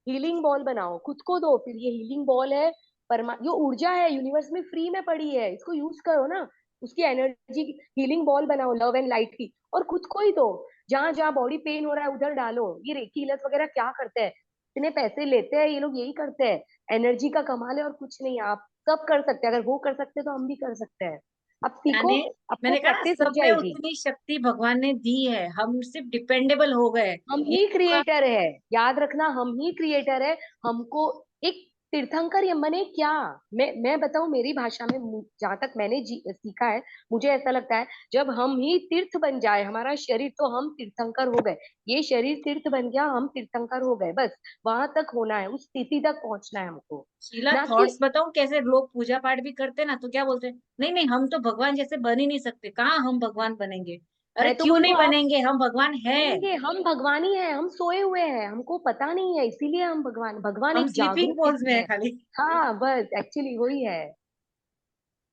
Speaker 2: हीलिंग बॉल बनाओ, खुद को दो, फिर ये हीलिंग बॉल है, परमा जो ऊर्जा है यूनिवर्स में फ्री में पड़ी है, इसको यूज करो ना, उसकी एनर्जी, हीलिंग बॉल बनाओ लव एंड लाइट की, और खुद को ही दो। जहां जहां बॉडी पेन हो रहा है उधर डालो। ये रेकी हीलर्स वगैरह क्या करते हैं, इतने पैसे लेते हैं ये लोग, यही करते हैं, एनर्जी का कमाल है और कुछ नहीं। आप सब कर सकते हैं, अगर वो कर सकते हैं तो हम भी कर सकते हैं। आप सीखो,
Speaker 1: मैंने
Speaker 2: आपको
Speaker 1: मैंने कहा ना,
Speaker 2: प्रैक्टिस हो
Speaker 1: सब में
Speaker 2: जाएगी।
Speaker 1: उतनी शक्ति भगवान ने दी है, हम सिर्फ डिपेंडेबल हो गए।
Speaker 2: हम
Speaker 1: ये
Speaker 2: ही
Speaker 1: पूरा
Speaker 2: क्रिएटर है, याद रखना, हम ही क्रिएटर है। हमको एक तीर्थंकर या मने क्या, मैं बताऊं मेरी भाषा में, जहां तक मैंने सीखा है, मुझे ऐसा लगता है, जब हम ही तीर्थ बन जाए हमारा शरीर, तो हम तीर्थंकर हो गए। ये शरीर तीर्थ बन गया, हम तीर्थंकर हो गए, बस वहां तक होना है, उस स्थिति तक पहुंचना है हमको।
Speaker 1: शीला,
Speaker 2: ना कि
Speaker 1: थॉट्स बताऊं कैसे लोग पूजा पाठ भी करते ना, तो क्या बोलते हैं, नहीं नहीं हम तो भगवान जैसे बन ही नहीं सकते, कहाँ हम भगवान बनेंगे। अरे
Speaker 2: मैं तो
Speaker 1: क्यों
Speaker 2: बोलती
Speaker 1: नहीं
Speaker 2: हूँ आप
Speaker 1: बनेंगे, हम भगवान है।
Speaker 2: बनेंगे, हम भगवान ही है, हम सोए हुए हैं, हमको पता नहीं है, इसीलिए हम भगवान, भगवान
Speaker 1: हम
Speaker 2: एक
Speaker 1: स्लीपिंग
Speaker 2: जागरूक
Speaker 1: पोज में
Speaker 2: स्थिति
Speaker 1: है
Speaker 2: है।
Speaker 1: खाली।
Speaker 2: हाँ बस, एक्चुअली वही है।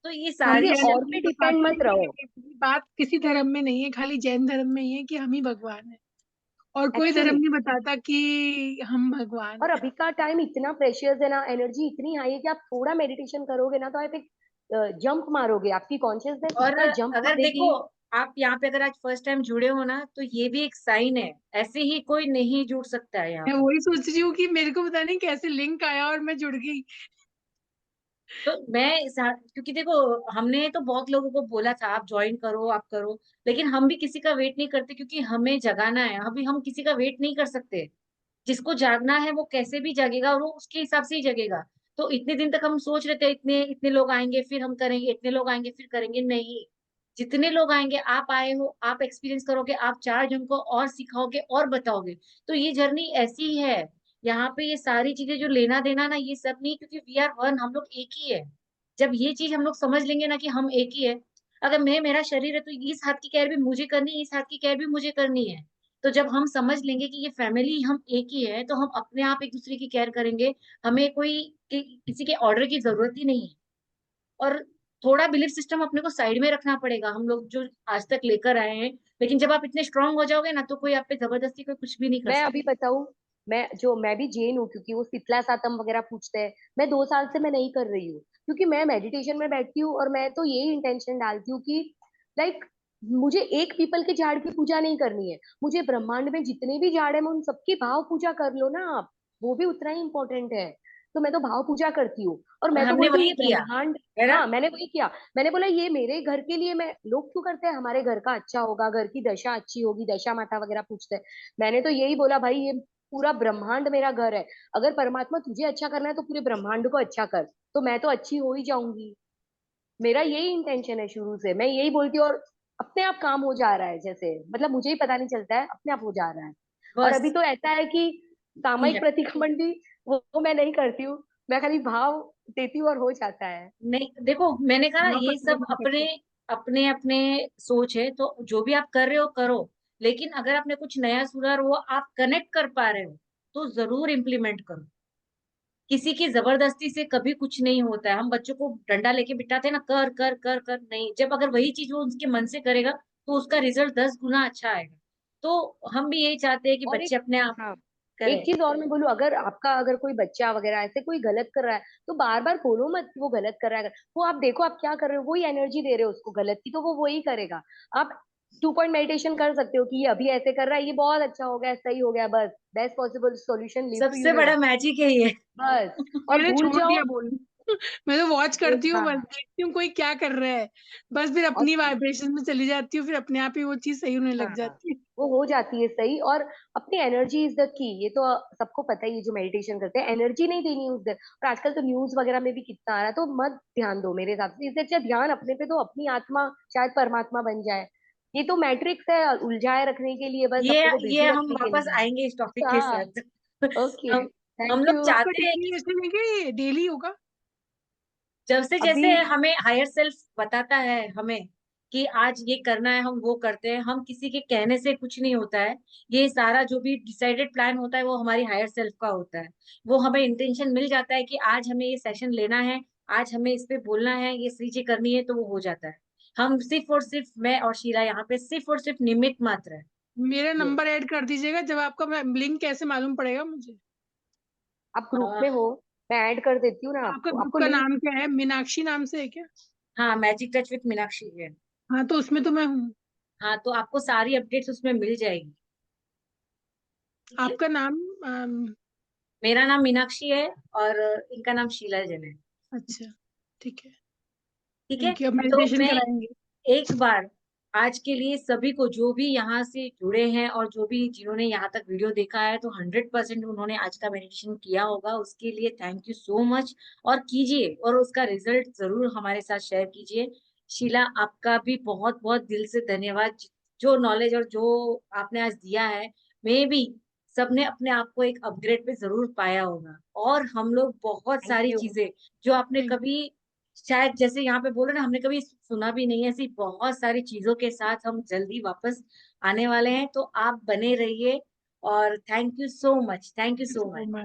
Speaker 1: तो ये
Speaker 3: हम
Speaker 1: सारी
Speaker 2: किसी
Speaker 3: जैन
Speaker 2: और
Speaker 3: धर्म
Speaker 2: पे
Speaker 3: में
Speaker 2: डिपेंड
Speaker 3: बताते
Speaker 2: मत
Speaker 3: हैं
Speaker 2: रहो।
Speaker 3: कि बात किसी धर्म में नहीं है, खाली जैन धर्म में ही है कि हम ही भगवान है, और कोई धर्म
Speaker 2: एक्चुअली,
Speaker 3: नहीं बताता कि हम भगवान
Speaker 2: और
Speaker 3: है।
Speaker 2: अभी का टाइम इतना प्रेशियस है ना, एनर्जी इतनी हाई है कि आप थोड़ा मेडिटेशन करोगे ना, तो आप एक जंप मारोगे, आपकी कॉन्शियसनेस
Speaker 1: और
Speaker 2: इतना जंप
Speaker 1: अगर देखो,
Speaker 2: मारेगी।
Speaker 1: आप यहाँ पे अगर आज फर्स्ट टाइम जुड़े हो ना, तो ये भी एक साइन है, ऐसे ही कोई नहीं जुड़ सकता है यहाँ
Speaker 3: मैं
Speaker 1: पे।
Speaker 3: वही सोच रही हूँ कि मेरे को पता नहीं कैसे लिंक आया और मैं जुड़ गई।
Speaker 1: तो क्योंकि देखो, हमने तो बहुत लोगों को बोला था आप ज्वाइन करो, आप करो, लेकिन हम भी किसी का वेट नहीं करते, क्योंकि हमें जगाना है, अभी हम किसी का वेट नहीं कर सकते। जिसको जागना है वो कैसे भी जगेगा, और वो उसके हिसाब से ही जगेगा। तो इतने दिन तक हम सोच रहे थे इतने इतने लोग आएंगे फिर हम करेंगे, इतने लोग आएंगे फिर करेंगे, नहीं। जितने लोग आएंगे, आप आए हो, आप एक्सपीरियंस करोगे, आप चार जन को और सिखाओगे और बताओगे। तो ये जर्नी ऐसी ही है। यहाँ पे ये सारी चीजें जो लेना देना ना, ये सब नहीं, क्योंकि वी आर वन, हम लोग एक ही है। जब ये चीज हम लोग समझ लेंगे ना कि हम एक ही है, अगर मैं मेरा शरीर है तो इस हाथ की केयर भी मुझे करनी है, इस हाथ की केयर भी मुझे करनी है। तो जब हम समझ लेंगे कि ये फैमिली हम एक ही है, तो हम अपने आप एक दूसरे की केयर करेंगे। हमें किसी के ऑर्डर की जरूरत ही नहीं है। और थोड़ा बिलीफ सिस्टम अपने को साइड में रखना पड़ेगा, हम लोग जो आज तक लेकर आए हैं। लेकिन जब आप इतने स्ट्रांग हो जाओगे ना, तो कोई आप पे जबरदस्ती कोई कुछ भी नहीं कर
Speaker 2: मैं
Speaker 1: सकता।
Speaker 2: अभी बताऊं, मैं भी जैन हूँ, क्योंकि वो शीतला सातम वगैरह पूछते हैं। मैं 2 साल से मैं नहीं कर रही हूँ, क्योंकि मैं मेडिटेशन में बैठती हूँ, और मैं तो यही इंटेंशन डालती हूँ कि लाइक, मुझे एक पीपल के झाड़ की पूजा नहीं करनी है, मुझे ब्रह्मांड में जितने भी झाड़ है, मैं उन सबकी भाव पूजा कर लो ना आप, वो भी उतना ही इंपॉर्टेंट है। तो मैं तो भाव पूजा करती हूँ, और
Speaker 1: और
Speaker 2: मैं तो
Speaker 1: हमने
Speaker 2: बोलती हूँ
Speaker 1: वही
Speaker 2: ये
Speaker 1: किया,
Speaker 2: ब्रह्मांड।
Speaker 1: है ना।
Speaker 2: हाँ, मैंने वही किया। मैंने बोला ये मेरे घर के लिए, मैं, लोग क्यों करते हैं, हमारे घर का अच्छा होगा, घर की दशा अच्छी होगी, दशा माता वगैरह पूछते हैं। मैंने तो यही बोला, भाई ये पूरा ब्रह्मांड मेरा घर है, अगर परमात्मा तुझे अच्छा करना है तो पूरे ब्रह्मांड को अच्छा कर, तो मैं तो अच्छी हो ही जाऊंगी। मेरा यही इंटेंशन है शुरू से, मैं यही बोलती हूँ, और अपने आप काम हो जा रहा है, जैसे मतलब मुझे ही पता नहीं चलता है, अपने आप हो जा रहा है। और अभी
Speaker 1: बस।
Speaker 2: तो ऐसा है कि सामयिक प्रतिक्रमण भी, वो मैं नहीं करती हूँ, मैं खाली भाव देती हूँ और हो जाता है।
Speaker 1: नहीं, देखो मैंने कहा ना,
Speaker 3: हाँ,
Speaker 1: ये सब
Speaker 3: प्रतिक्रमण
Speaker 1: अपने
Speaker 3: करते
Speaker 1: अपने अपने सोच है, तो जो भी आप कर रहे हो करो। लेकिन अगर आपने कुछ नया सुना और वो आप कनेक्ट कर पा रहे हो, तो जरूर इम्प्लीमेंट करो। किसी की जबरदस्ती से कभी कुछ नहीं होता है। हम बच्चों को डंडा लेके बिठाते हैं ना, कर कर कर कर, नहीं, जब अगर वही चीज वो उसके मन से करेगा, तो उसका रिजल्ट 10 गुना अच्छा आएगा। तो हम भी यही चाहते हैं कि
Speaker 2: और
Speaker 1: बच्चे
Speaker 2: एक,
Speaker 1: अपने आप
Speaker 2: हाँ, एक
Speaker 1: करें।
Speaker 2: चीज और मैं बोलूँ, अगर आपका, अगर कोई बच्चा वगैरह ऐसे कोई गलत कर रहा है, तो बार बार बोलो मत कि वो गलत कर रहा है, वो आप देखो आप क्या कर रहे हो, वही एनर्जी दे रहे हो उसको गलत की, तो वो वही करेगा। आप 2 पॉइंट मेडिटेशन कर सकते हो कि ये अभी ऐसे कर रहा है, ये बहुत अच्छा हो गया, सही हो गया, बस best possible solution leave to
Speaker 1: सबसे बड़ा
Speaker 2: यूनिवर्स,
Speaker 1: मैजिक है ये।
Speaker 2: बस, और
Speaker 3: मैंने
Speaker 2: भूल
Speaker 3: छोड़
Speaker 2: जाओ।
Speaker 3: दिया बोलना। मैं तो वॉच करती हूँ, बस
Speaker 2: हाँ,
Speaker 3: देखती हूँ कोई क्या कर रहा है, बस फिर
Speaker 2: और
Speaker 3: अपनी वाइब्रेशन में चली जाती हूँ, फिर अपने आप ही वो चीज सही होने लग
Speaker 2: हाँ,
Speaker 3: जाती है।
Speaker 2: वो हो जाती है सही। और अपनी एनर्जी इज द की, ये तो सबको पता ही है, जो मेडिटेशन करते हैं, एनर्जी नहीं देनी उस दिन। और आजकल तो न्यूज वगैरह में भी कितना आ रहा है, तो मत ध्यान दो मेरे हिसाब से, इससे अच्छा ध्यान अपने पे दो, अपनी आत्मा शायद परमात्मा बन जाए। ये तो मैट्रिक्स है उलझाए रखने के लिए, बस
Speaker 1: ये
Speaker 2: अपने को
Speaker 1: ये
Speaker 2: बिजी
Speaker 1: हम
Speaker 2: रखने के
Speaker 1: वापस
Speaker 2: लिए।
Speaker 1: आएंगे इस टॉपिक के
Speaker 2: हाँ,
Speaker 1: साथ।
Speaker 2: ओके,
Speaker 1: हम हम
Speaker 2: थैंक
Speaker 1: लोग
Speaker 2: यू।
Speaker 3: तो आपका
Speaker 1: चाहते हैं
Speaker 3: डेली
Speaker 1: कि
Speaker 3: ऐसे नहीं कि डेली होगा?
Speaker 1: जब से
Speaker 2: अभी
Speaker 1: जैसे हमें हायर सेल्फ बताता है हमें कि आज ये करना है, हम वो करते हैं। हम किसी के कहने से कुछ नहीं होता है। ये सारा जो भी डिसाइडेड प्लान होता है, वो हमारी हायर सेल्फ का होता है। वो हमें इंटेंशन मिल जाता है कि आज हमें ये सेशन लेना है, आज हमें इस पे बोलना है, ये चीजें करनी है, तो वो हो जाता है। हम सिर्फ और सिर्फ, मैं और शीला यहाँ पे सिर्फ और सिर्फ निमित्त मात्र है।
Speaker 3: मेरा
Speaker 1: ये
Speaker 3: नंबर ऐड कर दीजिएगा, जब आपका लिंक कैसे मालूम पड़ेगा मुझे?
Speaker 2: आप ग्रुप
Speaker 1: अ,
Speaker 2: में हो, मैं ऐड कर देती हूँ ना
Speaker 3: आपका
Speaker 2: आपको,
Speaker 3: ग्रुप
Speaker 2: आपको
Speaker 3: का
Speaker 2: लिंक।
Speaker 3: नाम क्या है? मीनाक्षी नाम से है क्या?
Speaker 1: हाँ, मैजिक टच विथ मीनाक्षी है।
Speaker 3: हाँ, तो उसमें तो मैं हूँ।
Speaker 1: हाँ, तो आपको सारी अपडेट्स उसमें मिल जाएगी। ठीक है।
Speaker 3: आपका नाम?
Speaker 1: मेरा नाम मीनाक्षी है और इनका नाम शीला जैन है।
Speaker 3: अच्छा, ठीक है।
Speaker 1: ठीक है।
Speaker 3: Thank you. अब
Speaker 1: तो
Speaker 3: मेडिटेशन
Speaker 1: मैं
Speaker 3: कराएंगे।
Speaker 1: एक बार आज के लिए सभी को, जो भी यहाँ से जुड़े हैं और जो भी जिन्होंने यहाँ तक वीडियो देखा है, तो 100% उन्होंने आज का मेडिटेशन किया होगा, उसके लिए थैंक यू सो मच। और कीजिए और उसका रिजल्ट जरूर हमारे साथ शेयर कीजिए। शीला, आपका भी बहुत बहुत दिल से धन्यवाद। जो नॉलेज और जो आपने आज दिया है, मे बी सबने अपने आप को एक अपग्रेड पे जरूर पाया होगा। और हम लोग बहुत
Speaker 2: थैंक
Speaker 1: सारी
Speaker 2: यू।
Speaker 1: चीजें जो आपने
Speaker 3: थैंक
Speaker 1: कभी, शायद जैसे यहाँ पे बोले ना, हमने कभी सुना भी नहीं है, ऐसी बहुत सारी चीजों के साथ हम जल्दी वापस आने वाले हैं। तो आप बने रहिए। और thank you so much, thank you
Speaker 3: you
Speaker 1: so
Speaker 3: so
Speaker 1: much.
Speaker 3: Much.